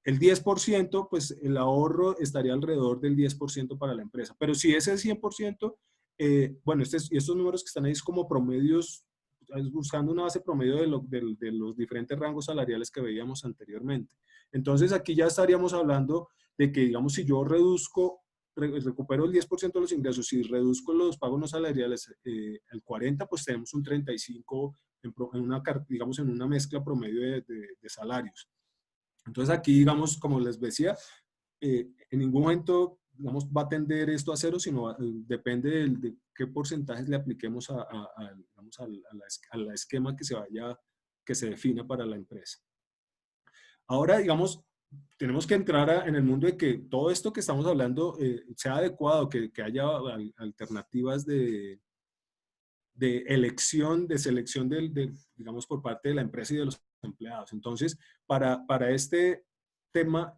el 10%, pues el ahorro estaría alrededor del 10% para la empresa. Pero si es el 100%, bueno, estos números que están ahí es como promedios, buscando una base promedio de los diferentes rangos salariales que veíamos anteriormente. Entonces aquí ya estaríamos hablando de que, digamos, si yo recupero el 10% de los ingresos y reduzco los pagos no salariales el 40%, pues tenemos un 35% digamos, en una mezcla promedio de salarios. Entonces aquí, digamos, como les decía, en ningún momento, digamos, va a tender esto a cero, sino depende de qué porcentajes le apliquemos digamos, al esquema que se defina para la empresa. Ahora, digamos, tenemos que entrar en el mundo de que todo esto que estamos hablando sea adecuado, que haya alternativas de elección, de selección digamos, por parte de la empresa y de los empleados. Entonces, para este tema,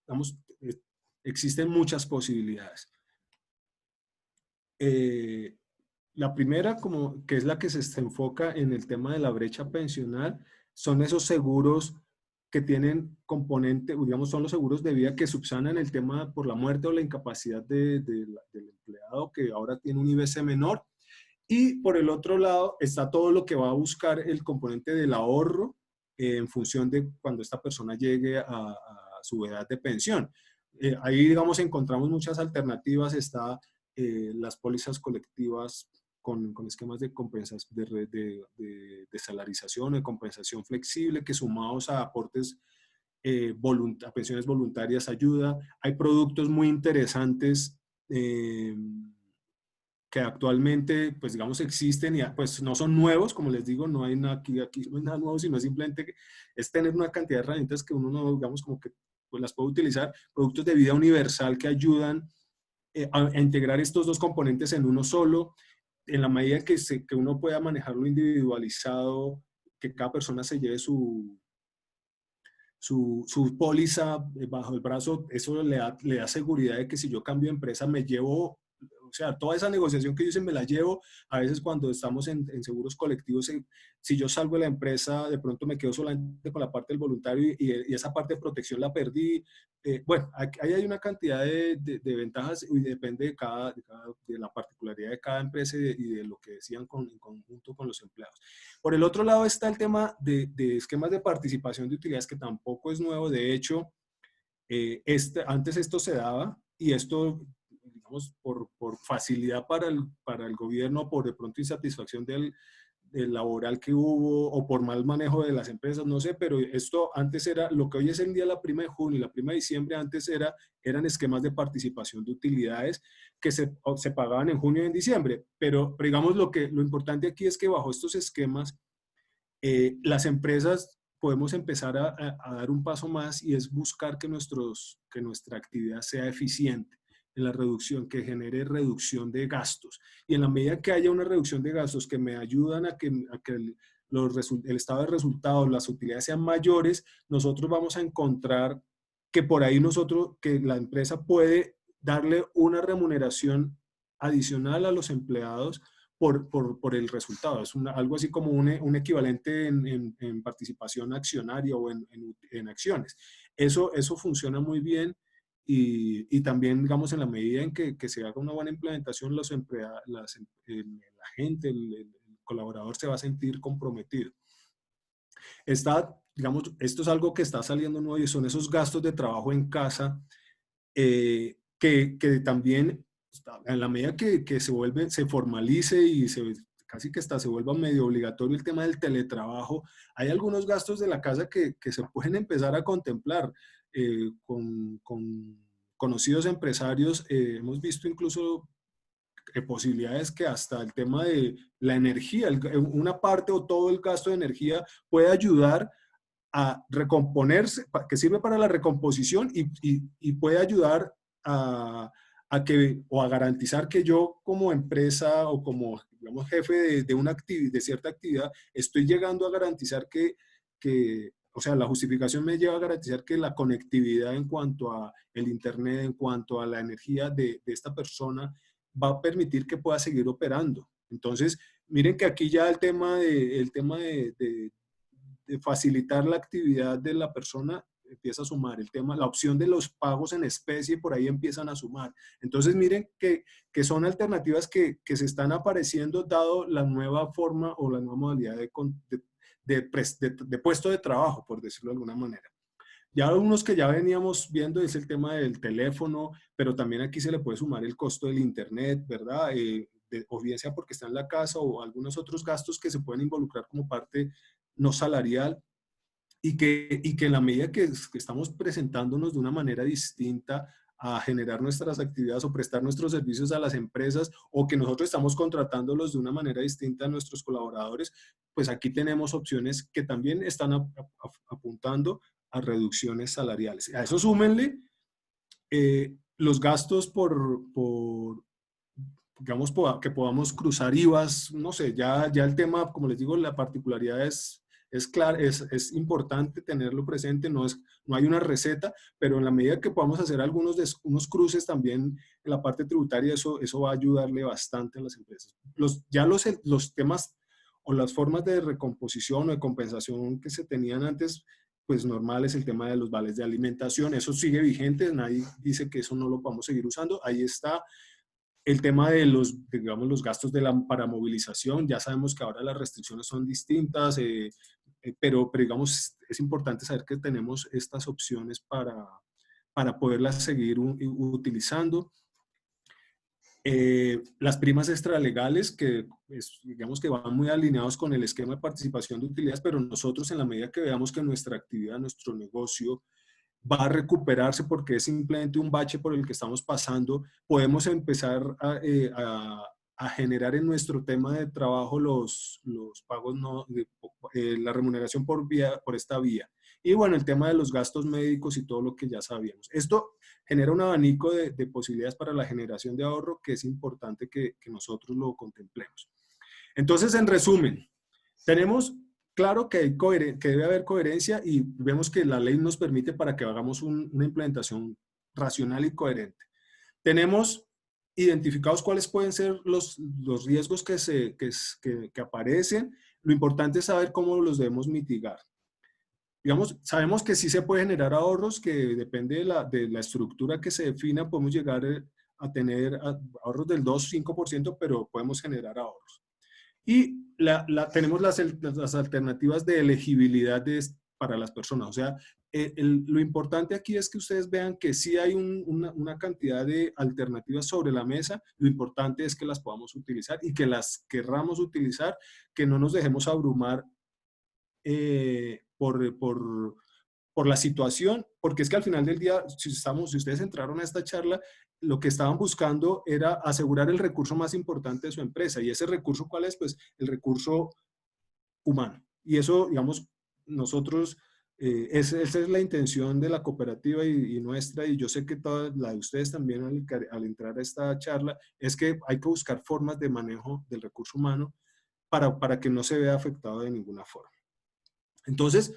digamos, existen muchas posibilidades. La primera, que es la que se enfoca en el tema de la brecha pensional, son esos seguros que tienen componente, digamos, son los seguros de vida que subsanan el tema por la muerte o la incapacidad del empleado, que ahora tiene un IBC menor. Y por el otro lado está todo lo que va a buscar el componente del ahorro en función de cuando esta persona llegue a su edad de pensión. Ahí, digamos, encontramos muchas alternativas. Está las pólizas colectivas con esquemas de compensación, de salarización o de compensación flexible, que sumados a aportes a pensiones voluntarias ayuda. Hay productos muy interesantes que actualmente, pues digamos, existen y pues no son nuevos, como les digo, no hay nada aquí no hay nada nuevo, sino simplemente es tener una cantidad de herramientas que uno no, digamos, como que pues las puede utilizar, productos de vida universal que ayudan a integrar estos dos componentes en uno solo, en la medida que uno pueda manejarlo individualizado, que cada persona se lleve su póliza bajo el brazo, eso le da seguridad de que si yo cambio de empresa me llevo, o sea, toda esa negociación que yo hice me la llevo. A veces cuando estamos en seguros colectivos, si yo salgo de la empresa, de pronto me quedo solamente con la parte del voluntario y esa parte de protección la perdí. Bueno, ahí hay una cantidad de ventajas y depende de la particularidad de cada empresa y de lo que decían en conjunto con los empleados. Por el otro lado está el tema de esquemas de participación de utilidades, que tampoco es nuevo. De hecho, antes esto se daba y esto, digamos, por facilidad para el gobierno, por de pronto insatisfacción laboral que hubo o por mal manejo de las empresas, no sé, pero esto antes era, lo que hoy es el día la prima de junio y la prima de diciembre, antes eran esquemas de participación de utilidades que se pagaban en junio y en diciembre, pero digamos lo importante aquí es que bajo estos esquemas las empresas podemos empezar a dar un paso más y es buscar que nuestra actividad sea eficiente en la reducción, que genere reducción de gastos. Y en la medida que haya una reducción de gastos que me ayudan a que el estado de resultados, las utilidades sean mayores, nosotros vamos a encontrar que por ahí que la empresa puede darle una remuneración adicional a los empleados por el resultado. Es algo así como un equivalente en participación accionaria o en acciones. Eso funciona muy bien y también, digamos, en la medida en que se haga una buena implementación, la gente, el colaborador se va a sentir comprometido. Digamos, esto es algo que está saliendo nuevo y son esos gastos de trabajo en casa que también, en la medida que se formalice y casi que hasta se vuelva medio obligatorio el tema del teletrabajo, hay algunos gastos de la casa que se pueden empezar a contemplar. Con conocidos empresarios hemos visto incluso posibilidades que hasta el tema de la energía, una parte o todo el gasto de energía puede ayudar a recomponerse, que sirve para la recomposición y puede ayudar o a garantizar que yo como empresa o como, digamos, jefe de cierta actividad, estoy llegando a garantizar o sea, la justificación me lleva a garantizar que la conectividad en cuanto a el internet, en cuanto a la energía de esta persona, va a permitir que pueda seguir operando. Entonces, miren que aquí ya el tema de facilitar la actividad de la persona empieza a sumar. La opción de los pagos en especie por ahí empiezan a sumar. Entonces miren que son alternativas que se están apareciendo dado la nueva forma o la nueva modalidad de puesto de trabajo, por decirlo de alguna manera. Ya unos que ya veníamos viendo es el tema del teléfono, pero también aquí se le puede sumar el costo del internet, ¿verdad? O bien sea porque está en la casa o algunos otros gastos que se pueden involucrar como parte no salarial y que en la medida que estamos presentándonos de una manera distinta a generar nuestras actividades o prestar nuestros servicios a las empresas o que nosotros estamos contratándolos de una manera distinta a nuestros colaboradores, pues aquí tenemos opciones que también están apuntando a reducciones salariales. A eso súmenle los gastos digamos, que podamos cruzar IVAs, no sé, ya el tema, como les digo, la particularidad es claro, es importante tenerlo presente, no hay una receta, pero en la medida que podamos hacer unos cruces también en la parte tributaria, eso va a ayudarle bastante a las empresas. Los temas o las formas de recomposición o de compensación que se tenían antes, pues normal es el tema de los vales de alimentación, eso sigue vigente, nadie dice que eso no lo podamos seguir usando, ahí está. El tema de digamos, los gastos para movilización, ya sabemos que ahora las restricciones son distintas, pero digamos, es importante saber que tenemos estas opciones para poderlas seguir utilizando. Las primas extralegales, que digamos que van muy alineados con el esquema de participación de utilidades, pero nosotros en la medida que veamos que nuestra actividad, nuestro negocio, va a recuperarse porque es simplemente un bache por el que estamos pasando, podemos empezar a generar en nuestro tema de trabajo los pagos, la remuneración por esta vía. Y bueno, el tema de los gastos médicos y todo lo que ya sabíamos. Esto genera un abanico de posibilidades para la generación de ahorro que es importante que nosotros lo contemplemos. Entonces, en resumen, tenemos claro que debe haber coherencia y vemos que la ley nos permite para que hagamos una implementación racional y coherente. Tenemos identificados cuáles pueden ser los riesgos que aparecen. Lo importante es saber cómo los debemos mitigar. Digamos, sabemos que sí se puede generar ahorros, que depende de la estructura que se defina, podemos llegar a tener ahorros del 2-5%, pero podemos generar ahorros. Y tenemos las alternativas de elegibilidad para las personas, o sea, lo importante aquí es que ustedes vean que sí hay una cantidad de alternativas sobre la mesa. Lo importante es que las podamos utilizar y que las querramos utilizar, que no nos dejemos abrumar por la situación, porque es que al final del día, si ustedes entraron a esta charla, lo que estaban buscando era asegurar el recurso más importante de su empresa. ¿Y ese recurso cuál es? Pues el recurso humano. Y eso, digamos, nosotros, esa es la intención de la cooperativa y nuestra, y yo sé que toda la de ustedes también al entrar a esta charla, es que hay que buscar formas de manejo del recurso humano para que no se vea afectado de ninguna forma. Entonces,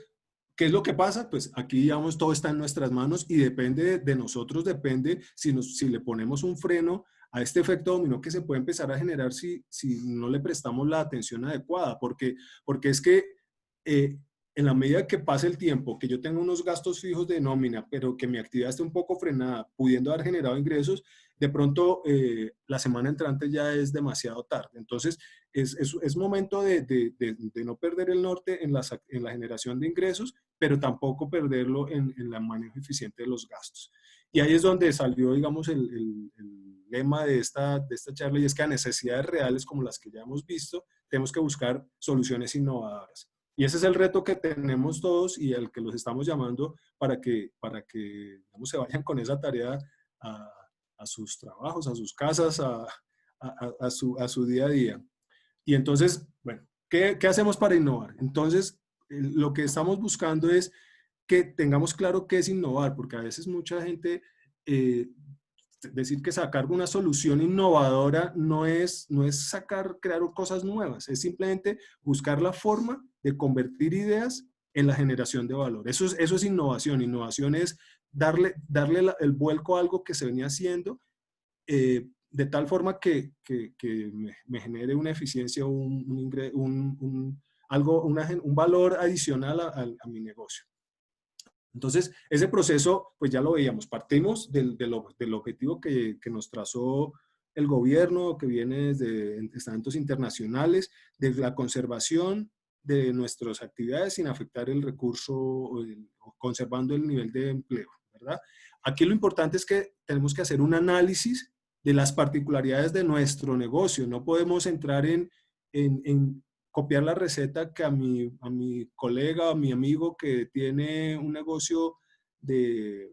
¿qué es lo que pasa? Pues aquí, digamos, todo está en nuestras manos y depende de nosotros, depende si le ponemos un freno a este efecto dominó que se puede empezar a generar si no le prestamos la atención adecuada, porque es que en la medida que pase el tiempo, que yo tenga unos gastos fijos de nómina, pero que mi actividad esté un poco frenada, pudiendo haber generado ingresos, de pronto la semana entrante ya es demasiado tarde. Entonces, es momento de no perder el norte en la generación de ingresos, pero tampoco perderlo en el manejo eficiente de los gastos. Y ahí es donde salió, digamos, el lema de esta charla, y es que a necesidades reales como las que ya hemos visto, tenemos que buscar soluciones innovadoras. Y ese es el reto que tenemos todos y al que los estamos llamando para que digamos, se vayan con esa tarea a sus trabajos, a sus casas, a su día a día. Y entonces, bueno, ¿qué hacemos para innovar? Entonces, lo que estamos buscando es que tengamos claro qué es innovar, porque a veces mucha gente decir que sacar una solución innovadora no es crear cosas nuevas, es simplemente buscar la forma de convertir ideas en la generación de valor. Eso es innovación. Innovación es darle el vuelco a algo que se venía haciendo de tal forma que me genere una eficiencia, un valor adicional a mi negocio. Entonces, ese proceso, pues ya lo veíamos, partimos del objetivo que nos trazó el gobierno, que viene desde estamentos internacionales, de la conservación de nuestras actividades sin afectar el recurso, o conservando el nivel de empleo, ¿verdad? Aquí lo importante es que tenemos que hacer un análisis de las particularidades de nuestro negocio. No podemos entrar en copiar la receta que a mi colega, a mi amigo que tiene un negocio de,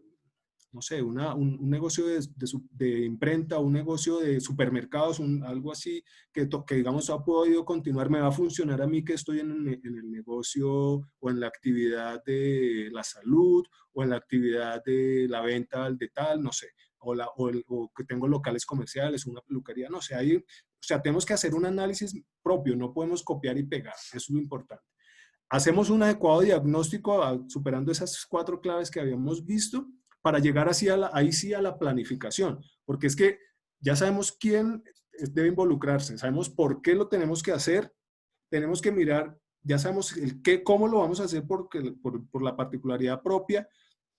no sé, un negocio de imprenta, un negocio de supermercados, algo así, que digamos ha podido continuar, me va a funcionar a mí que estoy en el negocio o en la actividad de la salud o en la actividad de la venta de tal, no sé, o que tengo locales comerciales, una peluquería, no sé, ahí, o sea, tenemos que hacer un análisis propio, no podemos copiar y pegar, eso es lo importante. Hacemos un adecuado diagnóstico superando esas 4 claves que habíamos visto para llegar así ahí sí a la planificación, porque es que ya sabemos quién debe involucrarse, sabemos por qué lo tenemos que hacer, tenemos que mirar, ya sabemos cómo lo vamos a hacer por la particularidad propia,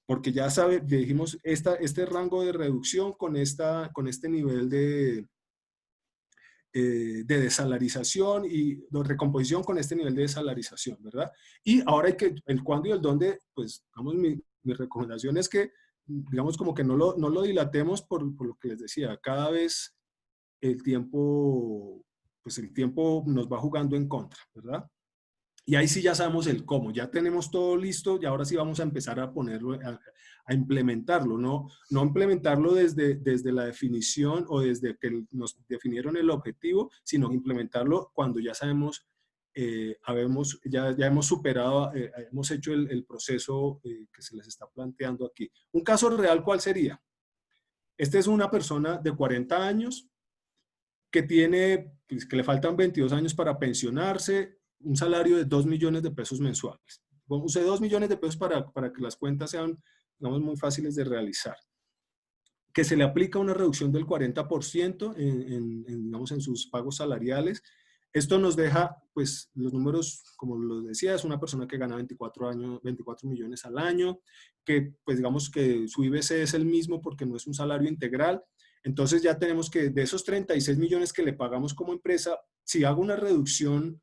porque ya dijimos este rango de reducción con este nivel de desalarización y de recomposición con este nivel de desalarización, ¿verdad? Y ahora hay que, el cuándo y el dónde, pues, digamos, mi recomendación es que, digamos, como que no lo dilatemos por lo que les decía, cada vez el tiempo, pues el tiempo nos va jugando en contra, ¿verdad? Y ahí sí ya sabemos el cómo, ya tenemos todo listo y ahora sí vamos a empezar a ponerlo, a implementarlo, no implementarlo desde la definición o desde que nos definieron el objetivo, sino implementarlo cuando ya sabemos, ya hemos superado, hemos hecho el proceso que se les está planteando aquí. Un caso real, ¿cuál sería? Este es una persona de 40 años que pues, que le faltan 22 años para pensionarse, un salario de 2 millones de pesos mensuales. Use 2 millones de pesos para que las cuentas sean, digamos, muy fáciles de realizar. Que se le aplica una reducción del 40% digamos, en sus pagos salariales. Esto nos deja, pues, los números, como lo decía, es una persona que gana 24 millones al año, que, pues, digamos que su IBC es el mismo porque no es un salario integral. Entonces ya tenemos que de esos 36 millones que le pagamos como empresa, si hago una reducción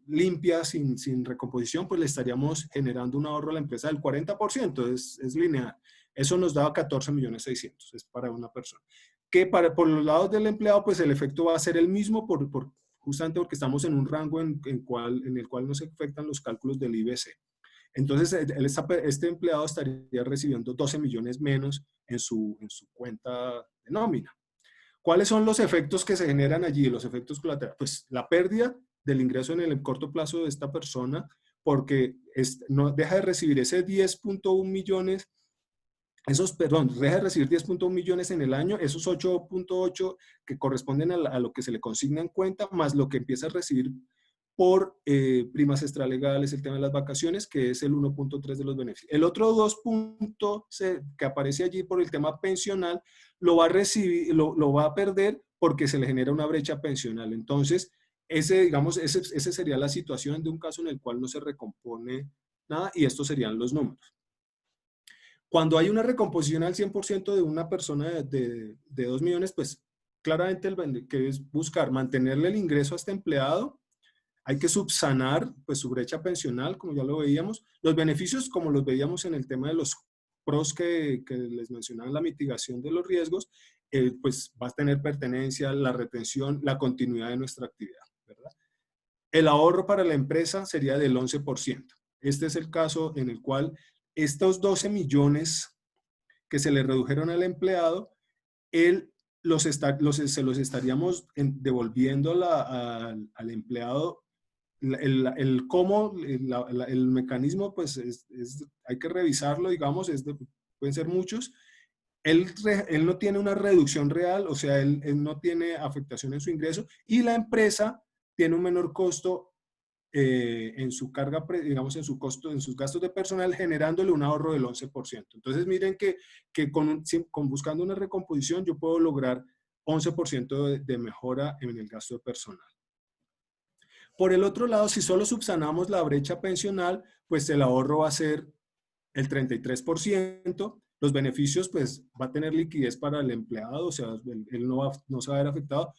limpia, sin recomposición, pues le estaríamos generando un ahorro a la empresa del 40%, es lineal. Eso nos da 14.600.000, es para una persona. Que por los lados del empleado, pues el efecto va a ser el mismo, justamente porque estamos en un rango en el cual no se afectan los cálculos del IBC. Entonces, este empleado estaría recibiendo 12 millones menos en su cuenta de nómina. ¿Cuáles son los efectos que se generan allí? Los efectos colaterales. Pues la pérdida del ingreso en el corto plazo de esta persona, porque no deja de recibir ese 10.1 millones, deja de recibir 10.1 millones en el año, esos 8.8 que corresponden a lo que se le consigna en cuenta, más lo que empieza a recibir por primas extralegales, el tema de las vacaciones, que es el 1.3 de los beneficios. El otro 2 puntos que aparece allí por el tema pensional, lo va a recibir, lo va a perder porque se le genera una brecha pensional. Entonces, esa sería la situación de un caso en el cual no se recompone nada, y estos serían los números. Cuando hay una recomposición al 100% de una persona de 2 millones, pues claramente que es buscar mantenerle el ingreso a este empleado. Hay que subsanar pues, su brecha pensional, como ya lo veíamos. Los beneficios, como los veíamos en el tema de los pros que les mencionaba, la mitigación de los riesgos, pues va a tener pertenencia, la retención, la continuidad de nuestra actividad, ¿verdad? El ahorro para la empresa sería del 11%. Este es el caso en el cual estos 12 millones que se le redujeron al empleado, se los estaríamos devolviendo al empleado. El mecanismo, pues hay que revisarlo, digamos, pueden ser muchos. Él no tiene una reducción real, o sea, él no tiene afectación en su ingreso, y la empresa tiene un menor costo en su carga, digamos, en su costo, en sus gastos de personal, generándole un ahorro del 11%. Entonces, miren que buscando una recomposición, yo puedo lograr 11% de mejora en el gasto de personal. Por el otro lado, si solo subsanamos la brecha pensional, pues el ahorro va a ser el 33%. Los beneficios, pues va a tener liquidez para el empleado, o sea, él no se va a ver afectado.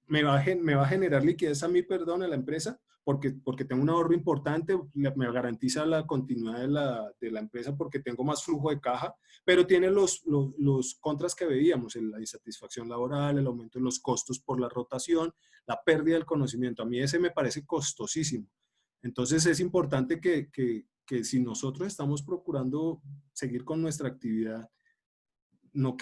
Me va a generar liquidez a mí, perdón, a la empresa, porque tengo un ahorro importante, me garantiza la continuidad de la empresa porque tengo más flujo de caja, pero tiene los contras que veíamos, la insatisfacción laboral, el aumento de los costos por la rotación, la pérdida del conocimiento. A mí ese me parece costosísimo. Entonces es importante que si nosotros estamos procurando seguir con nuestra actividad, no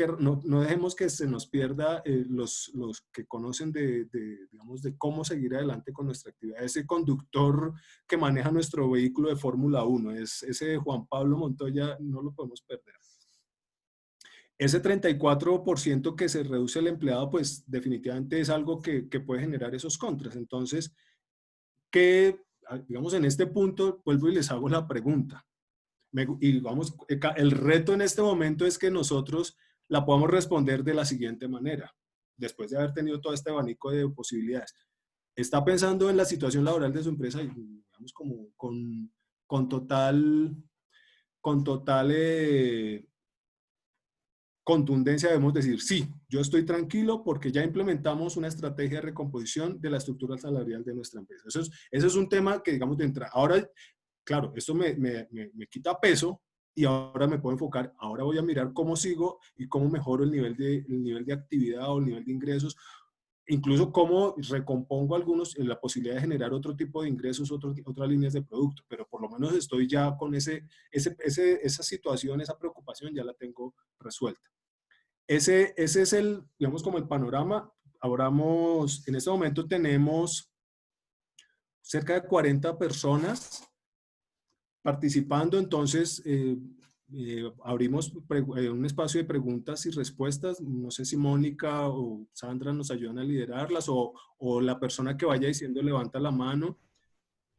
dejemos que se nos pierda los que conocen digamos, de cómo seguir adelante con nuestra actividad. Ese conductor que maneja nuestro vehículo de Fórmula 1, ese Juan Pablo Montoya, no lo podemos perder. Ese 34% que se reduce el empleado, pues definitivamente es algo que puede generar esos contras. Entonces, digamos, en este punto, vuelvo y les hago la pregunta. Y vamos, el reto en este momento es que nosotros la podamos responder de la siguiente manera, después de haber tenido todo este abanico de posibilidades. ¿Está pensando en la situación laboral de su empresa, digamos, como con total contundencia? Debemos decir, sí, yo estoy tranquilo porque ya implementamos una estrategia de recomposición de la estructura salarial de nuestra empresa. Eso es un tema que, digamos, de entrada. Ahora, claro, esto me quita peso y ahora me puedo enfocar, ahora voy a mirar cómo sigo y cómo mejoro el nivel de actividad o el nivel de ingresos, incluso cómo recompongo la posibilidad de generar otro tipo de ingresos, otras líneas de producto, pero por lo menos estoy ya con esa situación, esa preocupación ya la tengo resuelta. Ese es digamos, como el panorama. En este momento tenemos cerca de 40 personas participando, entonces abrimos un espacio de preguntas y respuestas. No sé si Mónica o Sandra nos ayudan a liderarlas o la persona que vaya diciendo levanta la mano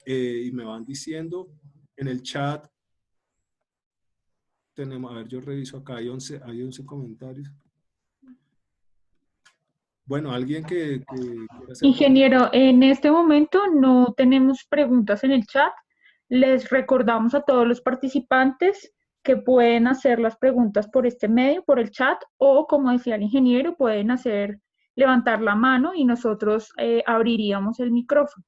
y me van diciendo. En el chat tenemos, a ver, yo reviso acá, hay 11 comentarios. Bueno, alguien que quiera hacer... Ingeniero, en este momento no tenemos preguntas en el chat. Les recordamos a todos los participantes que pueden hacer las preguntas por este medio, por el chat, o como decía el ingeniero, pueden levantar la mano y nosotros abriríamos el micrófono.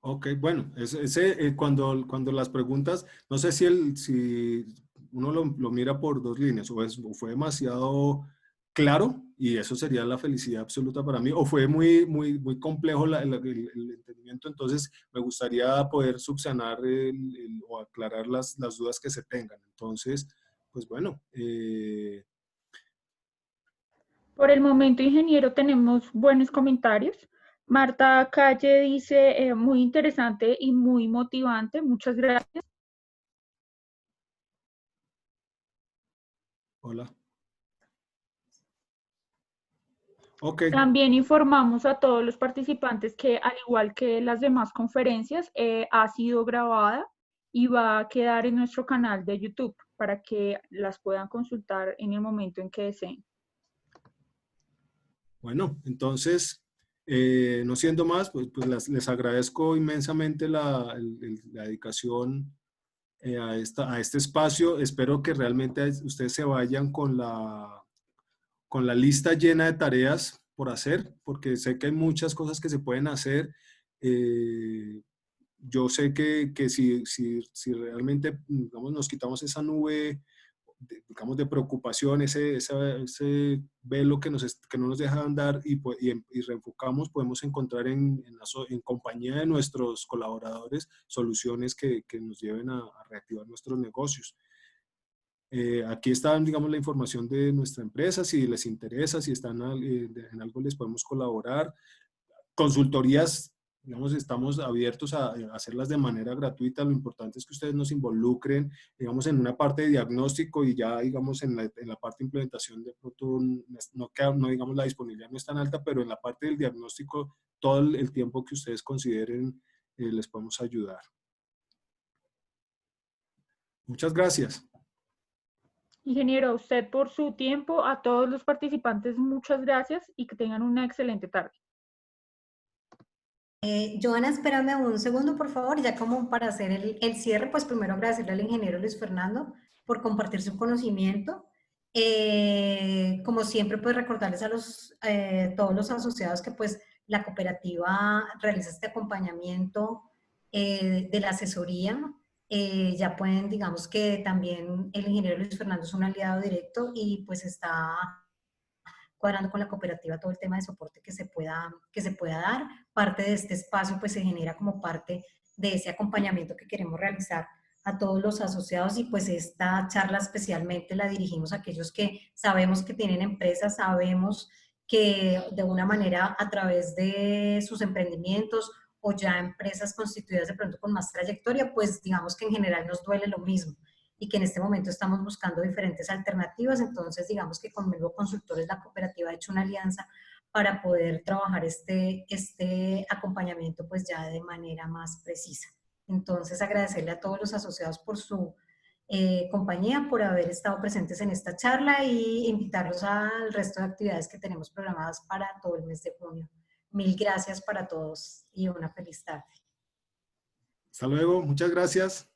Ok, bueno, cuando las preguntas, no sé si uno lo mira por dos líneas, o fue demasiado claro, y eso sería la felicidad absoluta para mí, o fue muy complejo el entendimiento, entonces me gustaría poder subsanar o aclarar las dudas que se tengan. Entonces, pues bueno, Por el momento, ingeniero, tenemos buenos comentarios. Marta Calle dice, muy interesante y muy motivante. Muchas gracias. hola. Ok, También informamos a todos los participantes que, al igual que las demás conferencias, ha sido grabada y va a quedar en nuestro canal de YouTube para que las puedan consultar en el momento en que deseen. bueno, entonces, no siendo más, pues les agradezco inmensamente la dedicación a este espacio. Espero que realmente ustedes se vayan con la lista llena de tareas por hacer, porque sé que hay muchas cosas que se pueden hacer. Eh, yo sé que si realmente, digamos, nos quitamos esa nube, digamos, de preocupación, ese velo que no nos deja andar y reenfocamos, podemos encontrar en compañía de nuestros colaboradores soluciones que nos lleven a reactivar nuestros negocios. Aquí está, digamos, la información de nuestra empresa, si les interesa, si están en algo les podemos colaborar. Consultorías, digamos, estamos abiertos a hacerlas de manera gratuita. Lo importante es que ustedes nos involucren, digamos, en una parte de diagnóstico y ya, digamos, en la parte de implementación de pronto, no, digamos, la disponibilidad no es tan alta, pero en la parte del diagnóstico, todo el tiempo que ustedes consideren, les podemos ayudar. Muchas gracias. Ingeniero, a usted por su tiempo, a todos los participantes, muchas gracias y que tengan una excelente tarde. Joana, espérame un segundo, por favor, ya como para hacer el cierre, pues primero agradecerle al ingeniero Luis Fernando por compartir su conocimiento. Como siempre, pues recordarles a todos los asociados que pues la cooperativa realiza este acompañamiento de la asesoría. Ya pueden, digamos que también el ingeniero Luis Fernando es un aliado directo y pues está cuadrando con la cooperativa todo el tema de soporte que se pueda dar. Parte de este espacio pues se genera como parte de ese acompañamiento que queremos realizar a todos los asociados y pues esta charla especialmente la dirigimos a aquellos que sabemos que tienen empresas, sabemos que de una manera a través de sus emprendimientos o ya empresas constituidas de pronto con más trayectoria, pues digamos que en general nos duele lo mismo y que en este momento estamos buscando diferentes alternativas. Entonces, digamos que con Melbo Consultores, la cooperativa ha hecho una alianza para poder trabajar este acompañamiento pues ya de manera más precisa. Entonces, agradecerle a todos los asociados por su compañía, por haber estado presentes en esta charla y invitarlos al resto de actividades que tenemos programadas para todo el mes de junio. Mil gracias para todos y una feliz tarde. Hasta luego, muchas gracias.